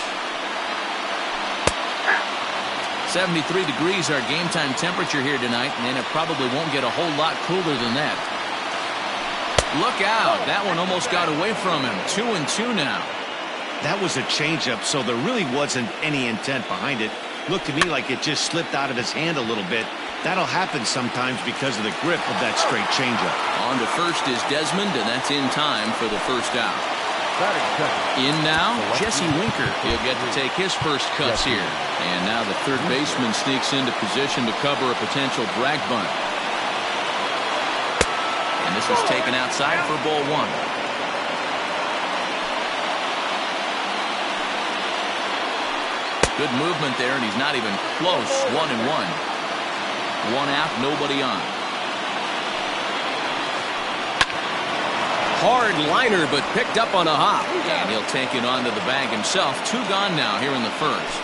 73 degrees our game time temperature here tonight, and it probably won't get a whole lot cooler than that. Look out. That one almost got away from him. 2-2 now. That was a changeup, so there really wasn't any intent behind it. Looked to me like it just slipped out of his hand a little bit. That'll happen sometimes because of the grip of that straight changeup. On to first is Desmond, and that's in time for the first out. In now, Jesse Winker. He'll get to take his first cuts here. And now the third baseman sneaks into position to cover a potential drag bunt. And this is taken outside for ball one. Good movement there, and he's not even close. 1-1. One out, nobody on. Hard liner, but picked up on a hop. And he'll take it onto the bag himself. 2 gone now here in the first.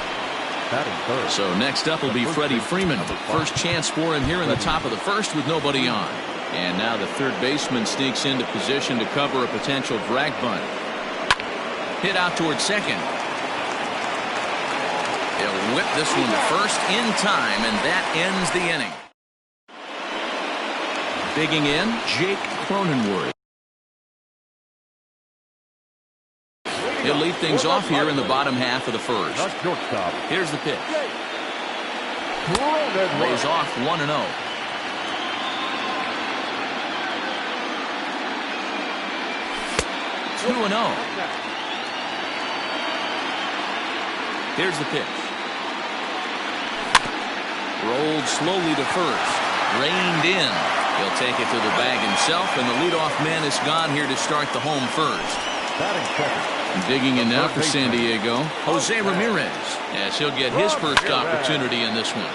So next up will be Freddie Freeman. First chance for him here in the top of the first with nobody on. And now the third baseman sneaks into position to cover a potential drag bunt. Hit out towards second. He'll whip this one to first in time, and that ends the inning. Digging in, Jake Cronenworth. He'll lead things off here in the bottom half of the first. Not shortstop. Here's the pitch. Thrown Lays off 1-0. Two and 0. Here's the pitch. Rolled slowly to first. Reined in. He'll take it to the bag himself, and the leadoff man is gone here to start the home first. Batting second. Digging in now for San Diego, Jose Ramirez, as he'll get his first opportunity in this one.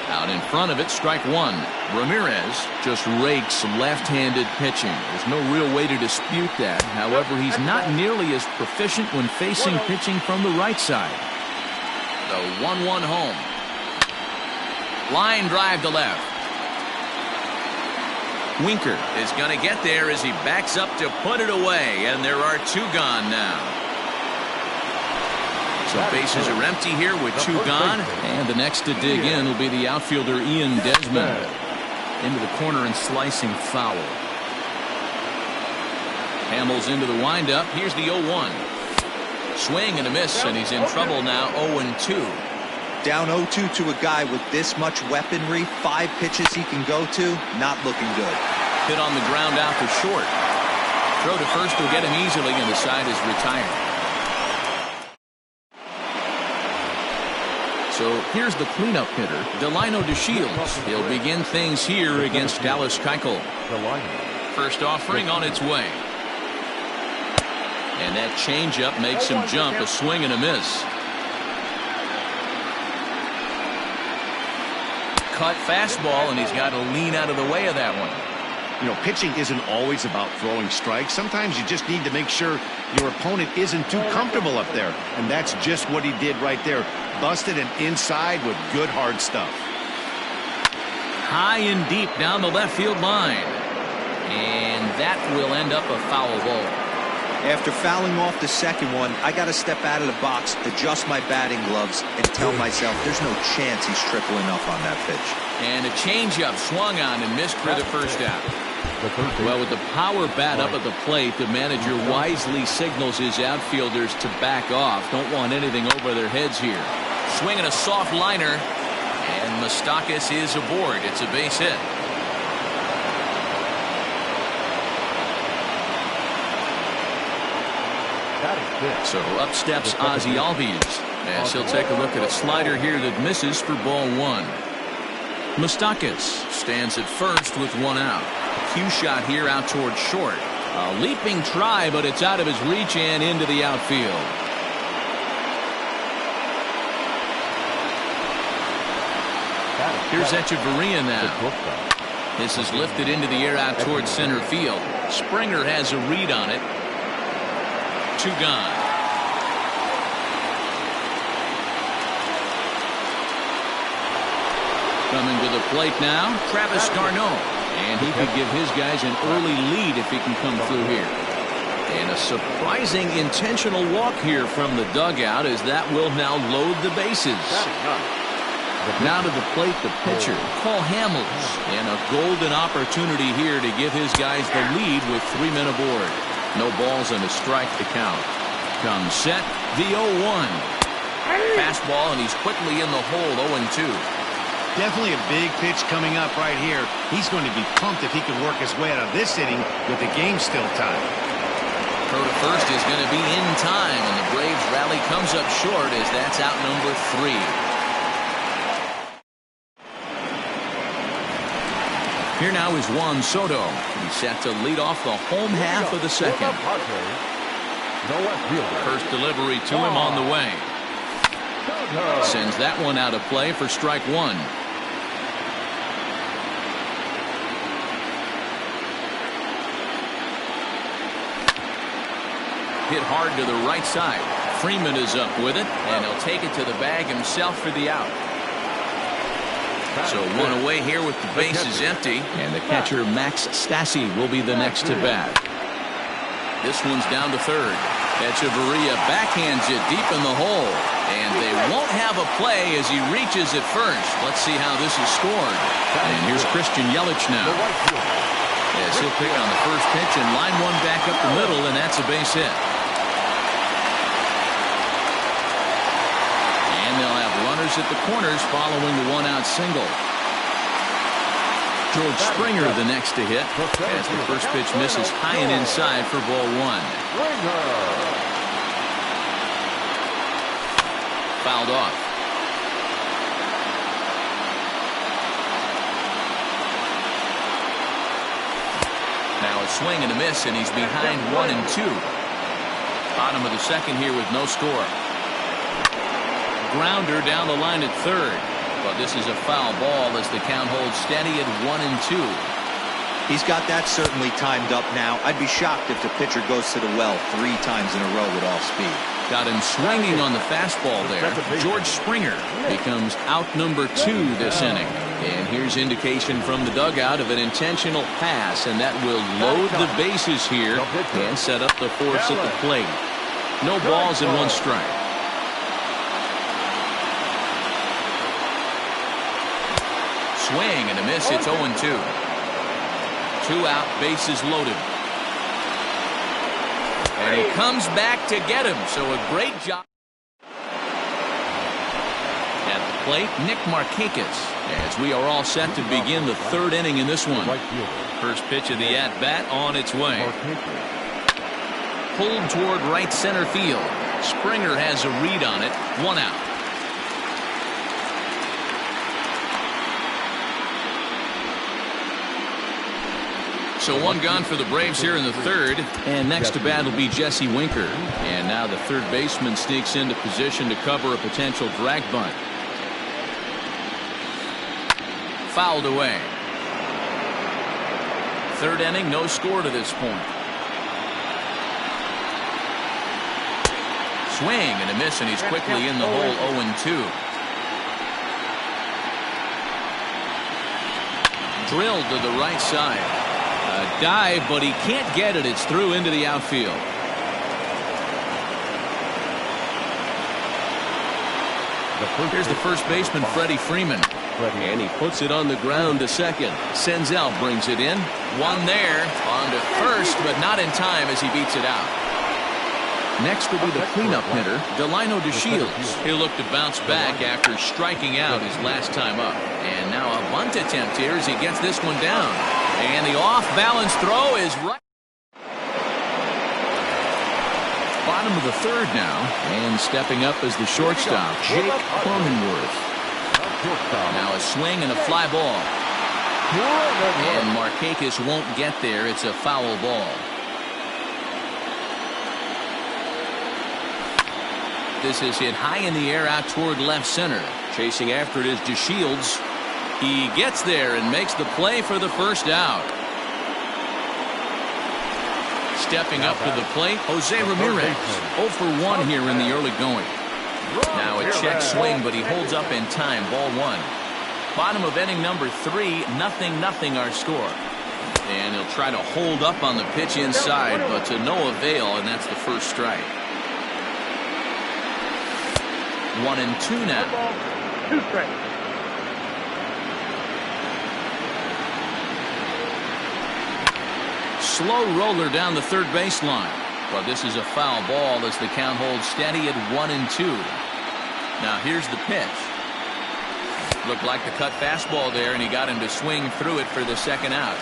Out in front of it, strike one. Ramirez just rakes left-handed pitching. There's no real way to dispute that. However, he's not nearly as proficient when facing pitching from the right side. The 1-1 home. Line drive to left. Winker is going to get there as he backs up to put it away, and there are two gone now. So bases are empty here with two gone, and the next to dig in will be the outfielder Ian Desmond. Into the corner and slicing foul. Hamels into the windup. Here's the 0-1. Swing and a miss, and he's in trouble now. 0-2. Down 0-2 to a guy with this much weaponry, 5 pitches he can go to, not looking good. Hit on the ground out to short. Throw to first will get him easily, and the side is retired. So here's the cleanup hitter, Delino DeShields. He'll begin things here against Dallas Keuchel. First offering on its way. And that changeup makes him jump, a swing and a miss. Cut fastball, and he's got to lean out of the way of that one. You know, pitching isn't always about throwing strikes. Sometimes you just need to make sure your opponent isn't too comfortable up there. And that's just what he did right there. Busted and inside with good hard stuff. High and deep down the left field line. And that will end up a foul ball. After fouling off the second one, I got to step out of the box, adjust my batting gloves, and tell myself there's no chance he's triple enough on that pitch. And a changeup swung on and missed for the first out. Well, with the power bat up at the plate, the manager wisely signals his outfielders to back off. Don't want anything over their heads here. Swinging a soft liner, and Moustakas is aboard. It's a base hit. So up steps Ozzie Albies, as he'll take a look at a slider here that misses for ball one. Moustakas stands at first with one out. Cue shot here out towards short. A leaping try, but it's out of his reach and into the outfield. Here's Echeverria now. This is lifted into the air out towards center field. Springer has a read on it. Two gone. Coming to the plate now, Travis d'Arnaud. And he could give his guys an early lead if he can come through here. And a surprising intentional walk here from the dugout, as that will now load the bases. Now to the plate, the pitcher, Cole Hamels. And a golden opportunity here to give his guys the lead with 3 men aboard. No balls and a strike to count. Comes set, the 0-1. Fastball, and he's quickly in the hole, 0-2. Definitely a big pitch coming up right here. He's going to be pumped if he can work his way out of this inning with the game still tied. Throw to first is going to be in time, and the Braves rally comes up short as that's out number 3. Here now is Juan Soto. He's set to lead off the home half of the second. First delivery to him on the way. Sends that one out of play for strike one. Hit hard to the right side. Freeman is up with it, and he'll take it to the bag himself for the out. So one away here with the bases empty, and the catcher Max Stassi will be the next to bat. This one's down to third. Echeverria backhands it deep in the hole, and they won't have a play as he reaches at first. Let's see how this is scored. And here's Christian Yelich now. As he'll pick on the first pitch and line one back up the middle, and that's a base hit. runners at the corners following the one-out single. George Springer the next to hit as the first pitch misses high and inside for ball one. Fouled off. Now a swing and a miss, and he's behind 1-2. Bottom of the second here with no score. Grounder down the line at third. But this is a foul ball as the count holds steady at 1-2. He's got that certainly timed up now. I'd be shocked if the pitcher goes to the well 3 times in a row with off speed. Got him swinging on the fastball there. George Springer becomes out number 2 this inning. And here's indication from the dugout of an intentional pass, and that will load the bases here and set up the force at the plate. No balls and 1 strike. Swing and a miss. It's 0-2. 2 out, bases loaded. And he comes back to get him. So a great job. At the plate, Nick Markakis, as we are all set to begin the 3rd inning in this one. First pitch of the at-bat on its way. Pulled toward right center field. Springer has a read on it. 1 out. So 1 gone for the Braves here in the 3rd. And next to bat will be Jesse Winker. And now the third baseman sneaks into position to cover a potential drag bunt. Fouled away. 3rd inning, no score to this point. Swing and a miss, and he's quickly in the hole. 0-2. Drilled to the right side. A dive, but he can't get it. It's through into the outfield. Here's the first baseman, Freddie Freeman. And he puts it on the ground to second. Senzel brings it in. 1 there. On to first, but not in time as he beats it out. Next will be the cleanup hitter, Delino DeShields. He'll look to bounce back after striking out his last time up. And now a bunt attempt here as he gets this one down. And the off-balance throw is right. Bottom of the 3rd now. And stepping up as the shortstop, Jake Cronenworth. Now a swing and a fly ball. And Markakis won't get there. It's a foul ball. This is hit high in the air out toward left center. Chasing after it is DeShields. He gets there and makes the play for the first out. Stepping up to the plate, Jose Ramirez. 0 for 1 here in the early going. Now a check swing, but he holds up in time. Ball 1. Bottom of inning number 3, 0-0 our score. And he'll try to hold up on the pitch inside, but to no avail, and that's the first strike. 1-2 now. 2 strikes. Slow roller down the third baseline. But this is a foul ball as the count holds steady at 1-2. Now here's the pitch. Looked like the cut fastball there, and he got him to swing through it for the second out.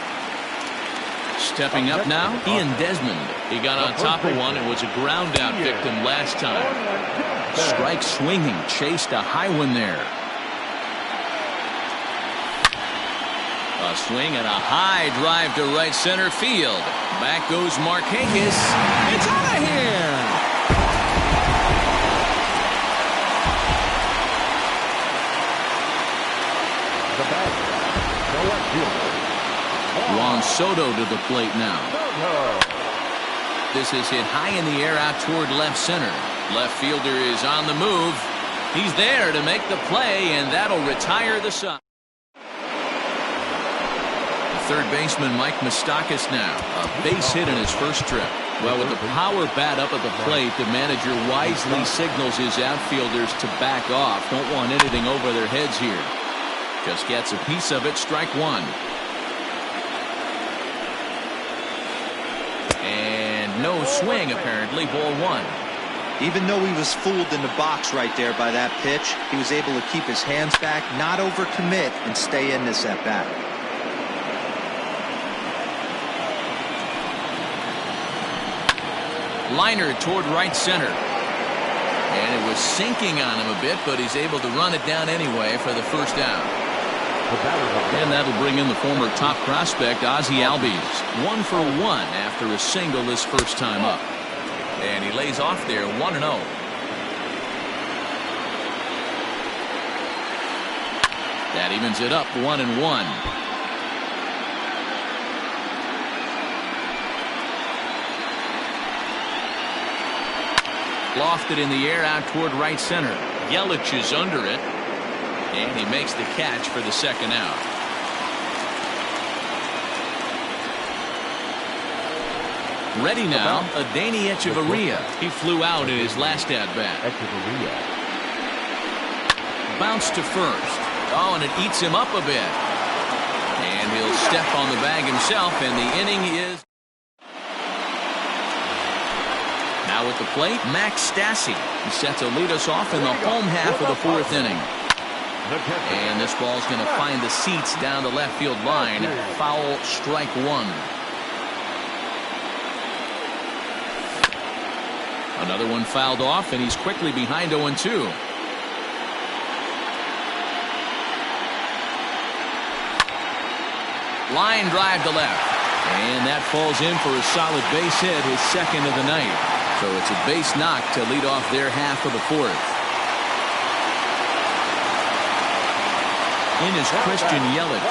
Stepping up now, Ian Desmond. He got on top of one and was a ground out victim last time. Strike swinging, chased a high one there. A swing and a high drive to right center field. Back goes Markakis. It's out of here. The batter, the left fielder, Juan Soto to the plate now. This is hit high in the air out toward left center. Left fielder is on the move. He's there to make the play, and that'll retire the side. Third baseman Mike Moustakas now. A base hit in his first trip. Well, with the power bat up at the plate, the manager wisely signals his outfielders to back off. Don't want anything over their heads here. Just gets a piece of it. Strike 1. And no swing apparently. Ball 1. Even though he was fooled in the box right there by that pitch, he was able to keep his hands back, not overcommit, and stay in this at bat. Liner toward right center. And it was sinking on him a bit, but he's able to run it down anyway for the first out. And that'll bring in the former top prospect, Ozzie Albies. 1 for 1 after a single his first time up. And he lays off there 1-0. That evens it up 1-1. Lofted in the air out toward right center. Yelich is under it. And he makes the catch for the second out. Ready now, Adeiny Echeverria. He flew out in his last at-bat. Bounce to first. Oh, and it eats him up a bit. And he'll step on the bag himself, and the inning is... Now at the plate, Max Stassi. He set to lead us off in the home half of the fourth inning. And this ball's going to find the seats down the left field line. Foul, strike one. Another one fouled off, and he's quickly behind 0-2. Line drive to left. And that falls in for a solid base hit, his second of the night. So it's a base knock to lead off their half of the fourth. In is Christian Yelich.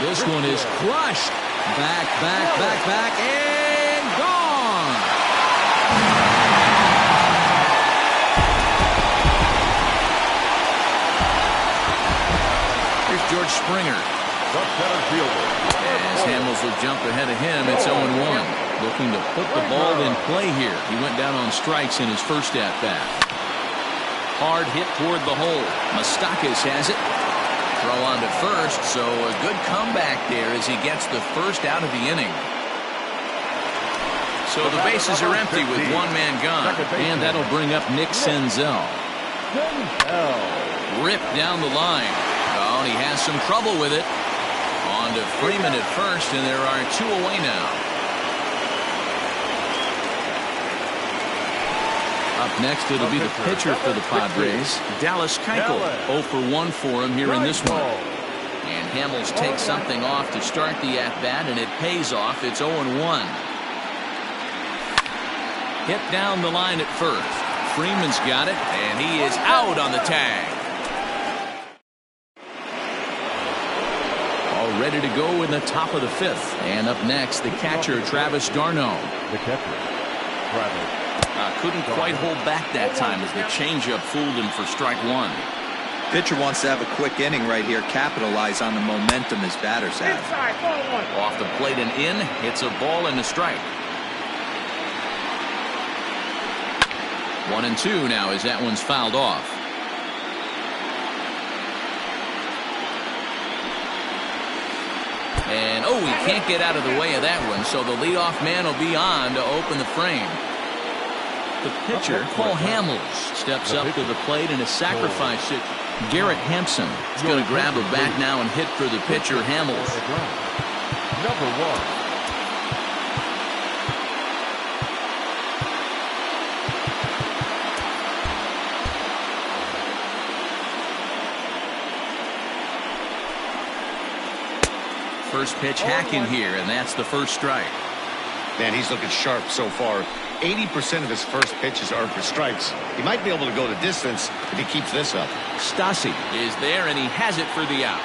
This one is crushed. Back, and gone. Here's George Springer. As Hamels will jump ahead of him, it's 0-1. Looking to put the ball in play here. He went down on strikes in his first at-bat. Hard hit toward the hole. Moustakas has it. Throw on to first, so a good comeback there as he gets the first out of the inning. So the bases are empty with one man gone, and that'll bring up Nick Senzel. Ripped down the line. Oh, and he has some trouble with it. On to Freeman at first, and there are two away now. Up next, it'll be the pitcher for the Padres, Dallas Keuchel. 0 for 1 for him here in this one. And Hamels takes something off to start the at-bat, and it pays off. It's 0-1. Hit down the line at first. Freeman's got it, and he is out on the tag. All ready to go in the top of the fifth. And up next, the catcher, Travis d'Arnaud. The catcher, Travis. Couldn't quite hold back that time as the changeup fooled him for strike one. Pitcher wants to have a quick inning right here, capitalize on the momentum his batters have. Off the plate and in, hits a ball and a strike. 1-2 now as that one's fouled off. And oh, he can't get out of the way of that one, so the leadoff man will be on to open the frame. The pitcher, Paul Hamels, steps up to the plate in a sacrifice hit. Garrett Hampson is going to grab a bat now and hit for the pitcher, Hamels. Number 1. First pitch hacking here, and that's the first strike. Man, he's looking sharp so far. 80% of his first pitches are for strikes. He might be able to go the distance if he keeps this up. Stassi is there, and he has it for the out.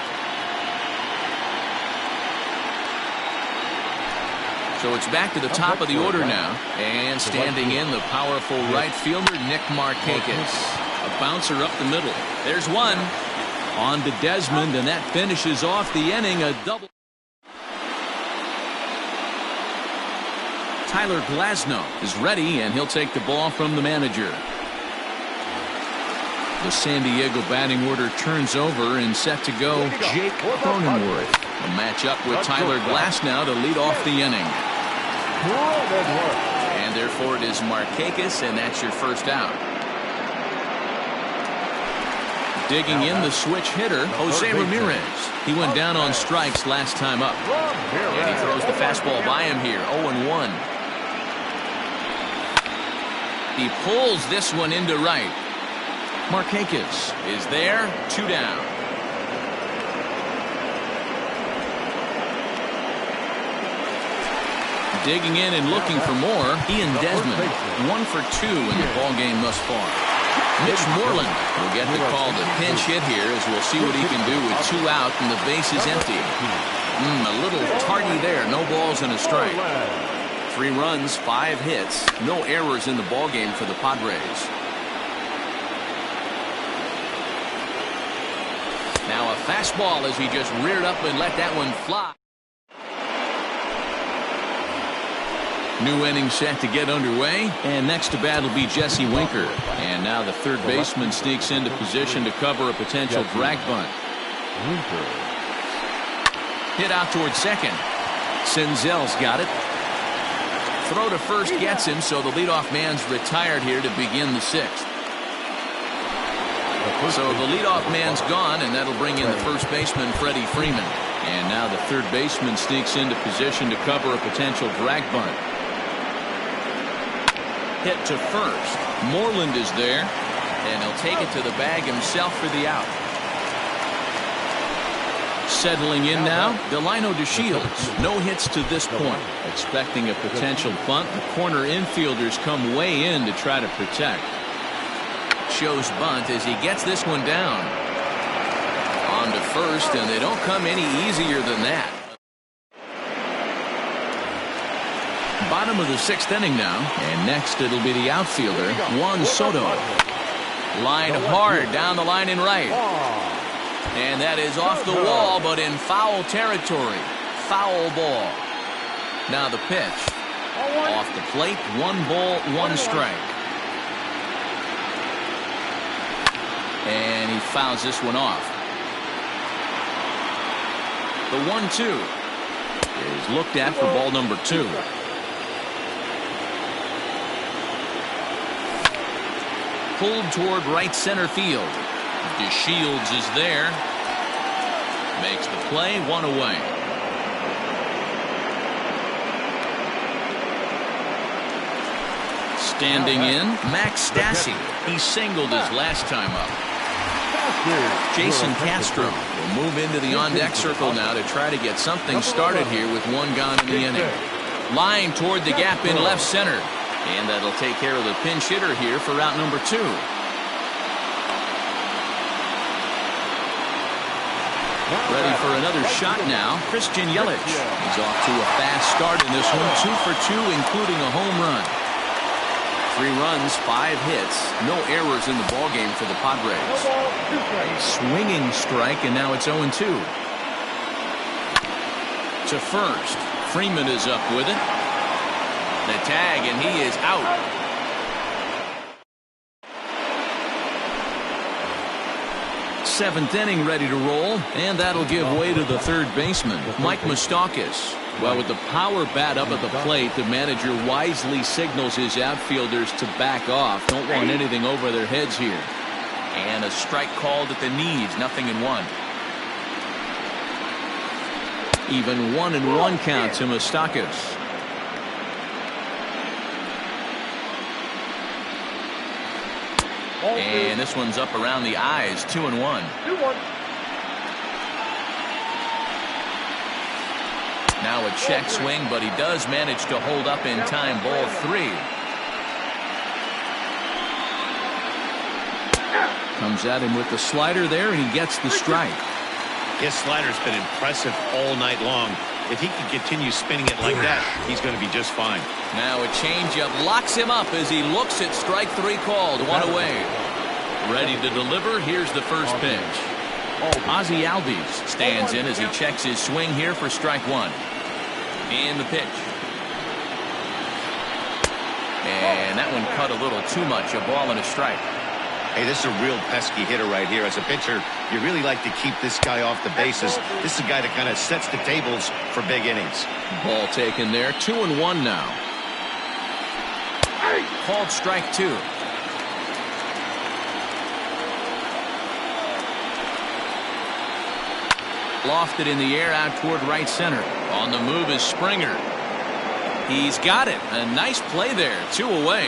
So it's back to the top of the order now. And standing in, the powerful right fielder, Nick Markakis. A bouncer up the middle. There's one. On to Desmond, and that finishes off the inning. A double. Tyler Glasnow is ready, and he'll take the ball from the manager. The San Diego batting order turns over and set to go Jake Cronenworth. A matchup with Tyler Glasnow to lead off the inning. And therefore it is Markakis, and that's your first out. Digging in the switch hitter, Jose Ramirez. He went down on strikes last time up. And he throws the fastball by him here, 0-1. He pulls this one into right. Markakis is there, 2 down. Digging in and looking for more, Ian Desmond, 1 for 2 in the ballgame thus far. Mitch Moreland will get the call to pinch hit here, as we'll see what he can do with 2 out and the base is empty. A little tardy there, no balls and a strike. 3 runs, 5 hits, no errors in the ballgame for the Padres. Now a fastball as he just reared up and let that one fly. New inning set to get underway, and next to bat will be Jesse Winker. And now the third baseman sneaks into position to cover a potential drag bunt. Hit out towards second. Senzel's got it. Throw to first gets him, so the leadoff man's retired here to begin the 6th. So the leadoff man's gone, and that'll bring in the first baseman, Freddie Freeman. And now the third baseman sneaks into position to cover a potential drag bunt. Hit to first. Moreland is there, and he'll take it to the bag himself for the out. Settling in now, Delino DeShields. No hits to this point. Expecting a potential bunt, the corner infielders come way in to try to protect. Shows bunt as he gets this one down. On to first, and they don't come any easier than that. Bottom of the 6th inning now, and next it'll be the outfielder, Juan Soto. Line hard down the line in right. And that is off the wall, but in foul territory. Foul ball. Now the pitch. Off the plate, 1 ball, 1 strike. And he fouls this one off. The 1-2 is looked at for ball number 2. Pulled toward right center field. DeShields is there. Makes the play, 1 away. Standing in, Max Stassi. He singled his last time up. Jason Castro will move into the on-deck circle now to try to get something started here with 1 gone in the inning. Line toward the gap in left center. And that'll take care of the pinch hitter here for route number 2. Ready for another shot now, Christian Yelich. He's off to a fast start in this one, 2 for 2, including a home run. 3 runs, 5 hits, no errors in the ballgame for the Padres. A swinging strike, and now it's 0-2. To first, Freeman is up with it. The tag, and he is out. Seventh inning ready to roll, and that'll give way to the third baseman, Mike Moustakas. Well, with the power bat up at the plate, the manager wisely signals his outfielders to back off. Don't want anything over their heads here. And a strike called at the knees, 0-1. Even 1-1 count to Moustakas. And this one's up around the eyes, 2-1. Now a check swing, but he does manage to hold up in time, ball 3. Comes at him with the slider there, and he gets the strike. His slider's been impressive all night long. If he can continue spinning it like that, he's going to be just fine. Now a changeup locks him up as he looks at strike 3 called, 1 away. Ready to deliver. Here's the first pitch. Ozzie Albies stands in as he checks his swing here for strike 1. And the pitch. And that one cut a little too much. A ball and a strike. Hey, this is a real pesky hitter right here. As a pitcher, you really like to keep this guy off the bases. This is a guy that kind of sets the tables for big innings. Ball taken there. 2-1 now. Called strike 2. Lofted in the air out toward right center. On the move is Springer. He's got it. A nice play there. 2 away.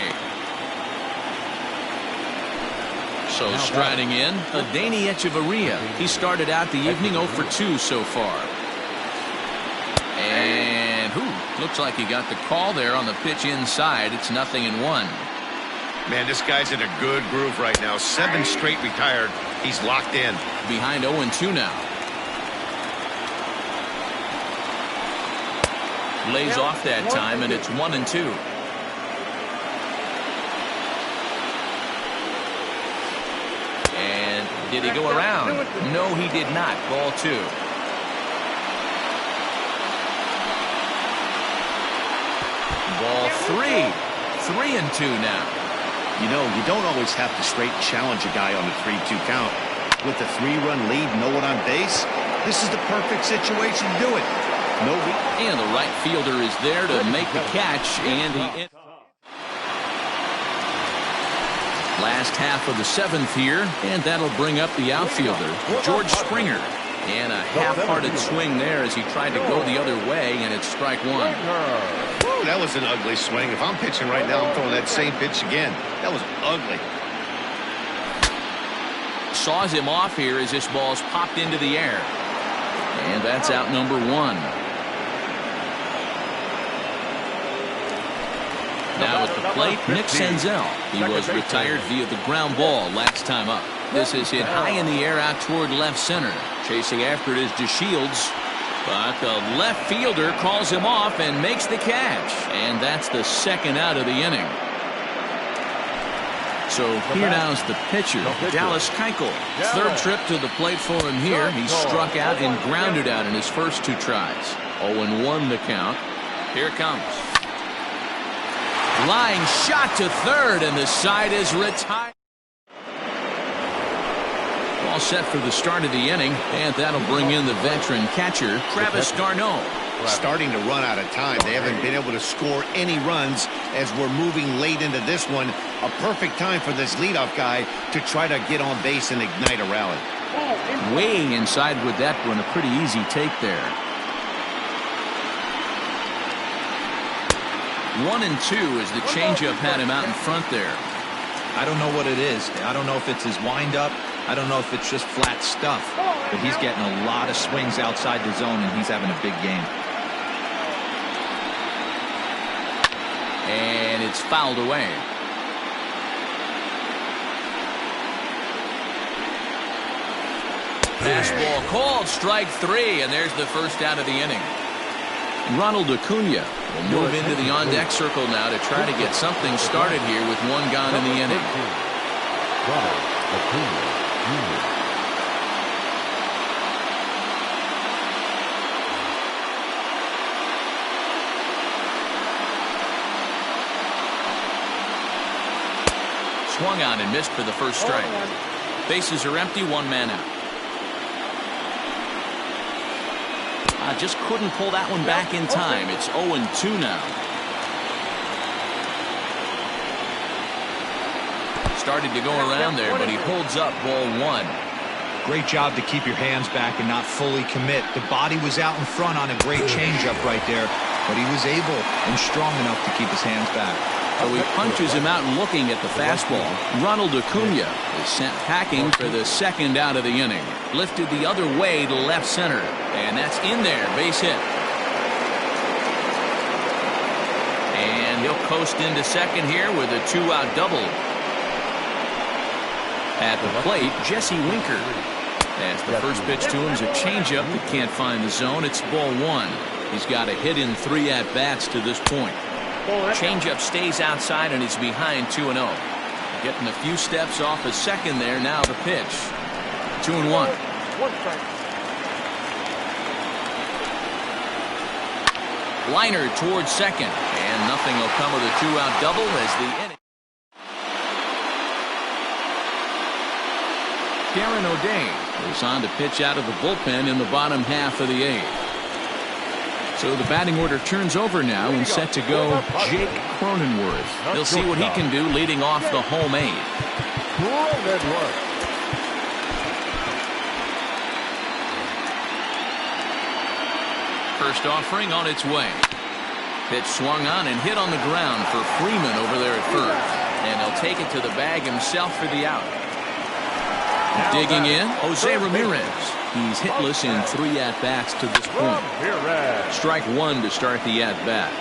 So striding in, Adeiny Echeverria. He started out the evening 0 for 2 so far. And looks like he got the call there on the pitch inside. It's 0-1. Man, this guy's in a good groove right now. 7 straight retired. He's locked in. Behind 0-2 now. Lays off that time, and it's 1-2. And did he go around? No, he did not. Ball 2. Ball 3. 3-2 now. You know, you don't always have to straight challenge a guy on a 3-2 count. With a 3-run lead, no one on base, this is the perfect situation to do it. And the right fielder is there to make the catch, and he... Last half of the 7th here, and that'll bring up the outfielder, George Springer. And a half-hearted swing there as he tried to go the other way, and it's strike 1. Whoa, that was an ugly swing. If I'm pitching right now, I'm throwing that same pitch again. That was ugly. Saws him off here as this ball's popped into the air. And that's out number 1. Now at the plate, Nick Senzel. He was retired via the ground ball last time up. This is hit high in the air out toward left center. Chasing after it is DeShields. But the left fielder calls him off and makes the catch. And that's the 2nd out of the inning. So here now's the pitcher, Dallas Keuchel. 3rd trip to the plate for him here. He struck out and grounded out in his first 2 tries. 0-1 the count. Here it comes. Line shot to 3rd, and the side is retired. All set for the start of the inning, and that'll bring in the veteran catcher, Travis d'Arnaud. Starting to run out of time. They haven't been able to score any runs as we're moving late into this one. A perfect time for this leadoff guy to try to get on base and ignite a rally. Way inside with that one, a pretty easy take there. 1-2 as the changeup had him out in front there. I don't know what it is. I don't know if it's his windup. I don't know if it's just flat stuff. But he's getting a lot of swings outside the zone, and he's having a big game. And it's fouled away. Fastball called, strike 3, and there's the 1st out of the inning. Ronald Acuna will move into the on-deck circle now to try to get something started here with 1 gone in the inning. Ronald Acuna Jr. Swung on and missed for the 1st strike. Bases are empty, 1 man out. Just couldn't pull that one back in time. It's 0-2 now. Started to go around there, but he holds up ball 1. Great job to keep your hands back and not fully commit. The body was out in front on a great changeup right there, but he was able and strong enough to keep his hands back. So he punches him out and looking at the fastball. Ronald Acuna is sent packing for the 2nd out of the inning. Lifted the other way to left center. And that's in there. Base hit. And he'll coast into 2nd here with a 2-out double. At the plate, Jesse Winker. As the first pitch to him is a changeup that can't find the zone. It's ball 1. He's got a hit in 3 at-bats to this point. Changeup stays outside, and he's behind 2-0. Getting a few steps off a 2nd there. Now the pitch. 2-1. Liner towards 2nd, and nothing will come of the 2-out double as the inning. Karen O'Day goes on to pitch out of the bullpen in the bottom half of the 8th. So the batting order turns over now and set to go Jake Cronenworth. He'll see what he can do leading off the home 8. First offering on its way. Pitch swung on and hit on the ground for Freeman over there at first. And he'll take it to the bag himself for the out. Digging in, Jose Ramirez. He's hitless in 3 at-bats to this point. Strike 1 to start the at-bat.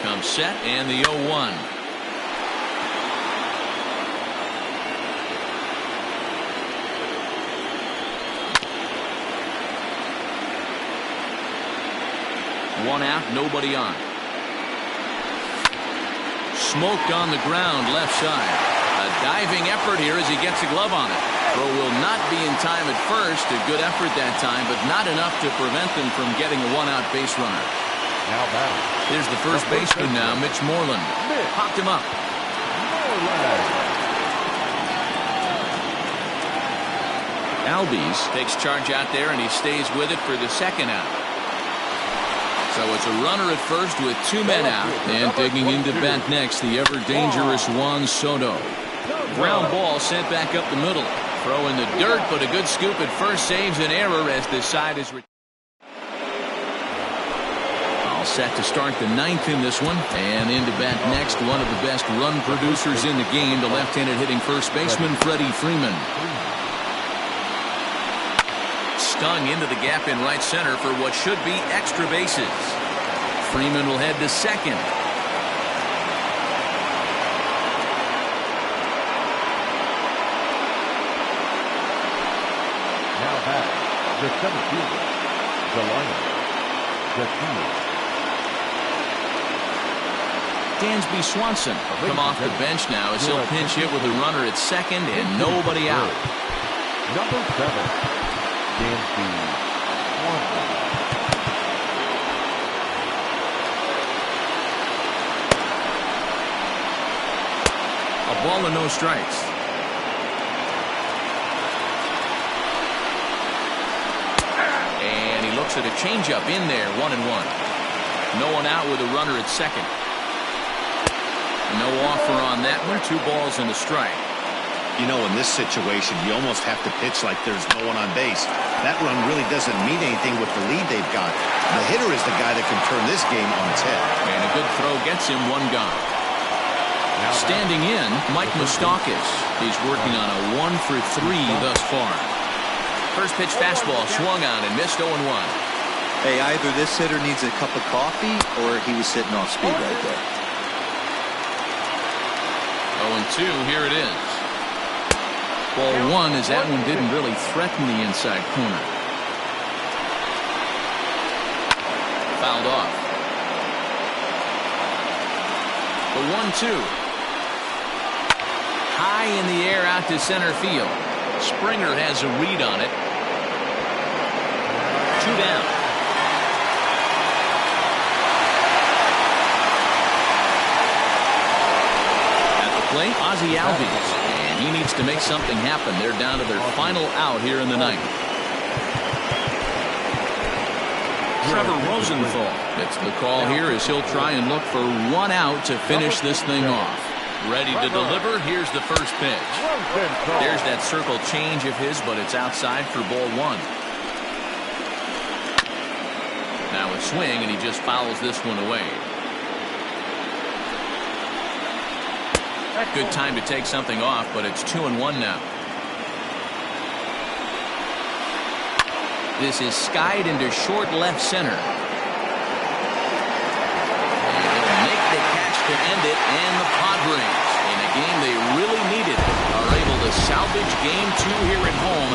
Comes set and the 0-1. One out, nobody on. Smoked on the ground left side. A diving effort here as he gets a glove on it. Throw will not be in time at first. A good effort that time, but not enough to prevent them from getting a 1-out base runner. Now batting. Here's the first baseman now, Mitch Moreland. Popped him up. Albies takes charge out there, and he stays with it for the second out. So it's a runner at first with 2 men out. And digging into bat next, the ever-dangerous Juan Soto. Ground ball sent back up the middle. Throw in the dirt, but a good scoop at first saves an error as the side is... All set to start the 9th in this one. And into bat next, one of the best run producers in the game, the left-handed hitting first baseman, Freddie Freeman. Stung into the gap in right center for what should be extra bases. Freeman will head to second. Now back, the center fielder, Dansby Swanson will come off the bench now as he'll pinch hit with a runner at second and nobody out. Number 7. Dansby Swanson. A ball and no strikes. And he looks at a changeup in there, 1-1. No one out with a runner at second. No offer on that one. 2 balls and a strike. You know, in this situation, you almost have to pitch like there's no one on base. That run really doesn't mean anything with the lead they've got. The hitter is the guy that can turn this game on its head. And a good throw gets him 1 gone. Standing in, Mike Moustakas. He's working on a 1-for-3 thus far. First pitch fastball swung on and missed 0-1. Hey, either this hitter needs a cup of coffee or he was sitting off speed right there. 0-2, here it is. Ball 1 as that one didn't really threaten the inside corner. Fouled off. The 1-2. High in the air out to center field. Springer has a read on it. 2 down. At the plate, Ozzie Albies. And he needs to make something happen. They're down to their final out here in the 9th. Trevor Rosenthal gets the call here as he'll try and look for 1 out to finish this thing off. Ready to deliver. Here's the first pitch. There's that circle change of his, but it's outside for ball 1. Now a swing, and he just fouls this one away. Good time to take something off, but it's 2-1 now. This is skied into short left center. And he'll make the catch to end it, and the Padres, in a game they really needed, are able to salvage game 2 here at home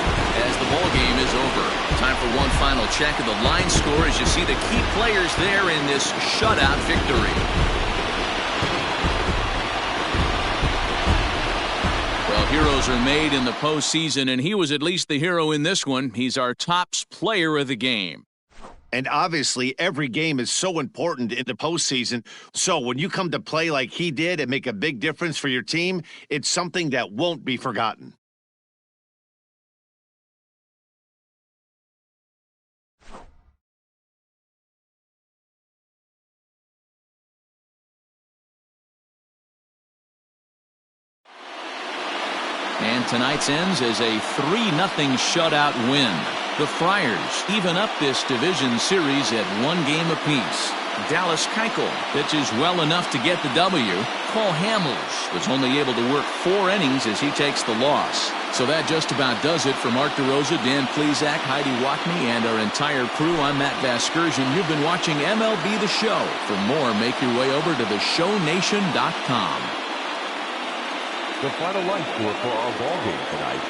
as the ball game is over. Time for one final check of the line score as you see the key players there in this shutout victory. Well, heroes are made in the postseason, and he was at least the hero in this one. He's our top player of the game. And obviously, every game is so important in the postseason. So when you come to play like he did and make a big difference for your team, it's something that won't be forgotten. And tonight's ends as a 3-0 shutout win. The Friars even up this division series at 1 game apiece. Dallas Keuchel pitches well enough to get the W. Cole Hamels was only able to work 4 innings as he takes the loss. So that just about does it for Mark DeRosa, Dan Plesac, Heidi Wackney, and our entire crew. I'm Matt Vasgersian. You've been watching MLB The Show. For more, make your way over to theshownation.com. The final line score for our ball game tonight.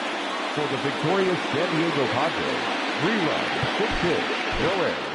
For the victorious San Diego Padres, 3 runs, 6 hits, no errors.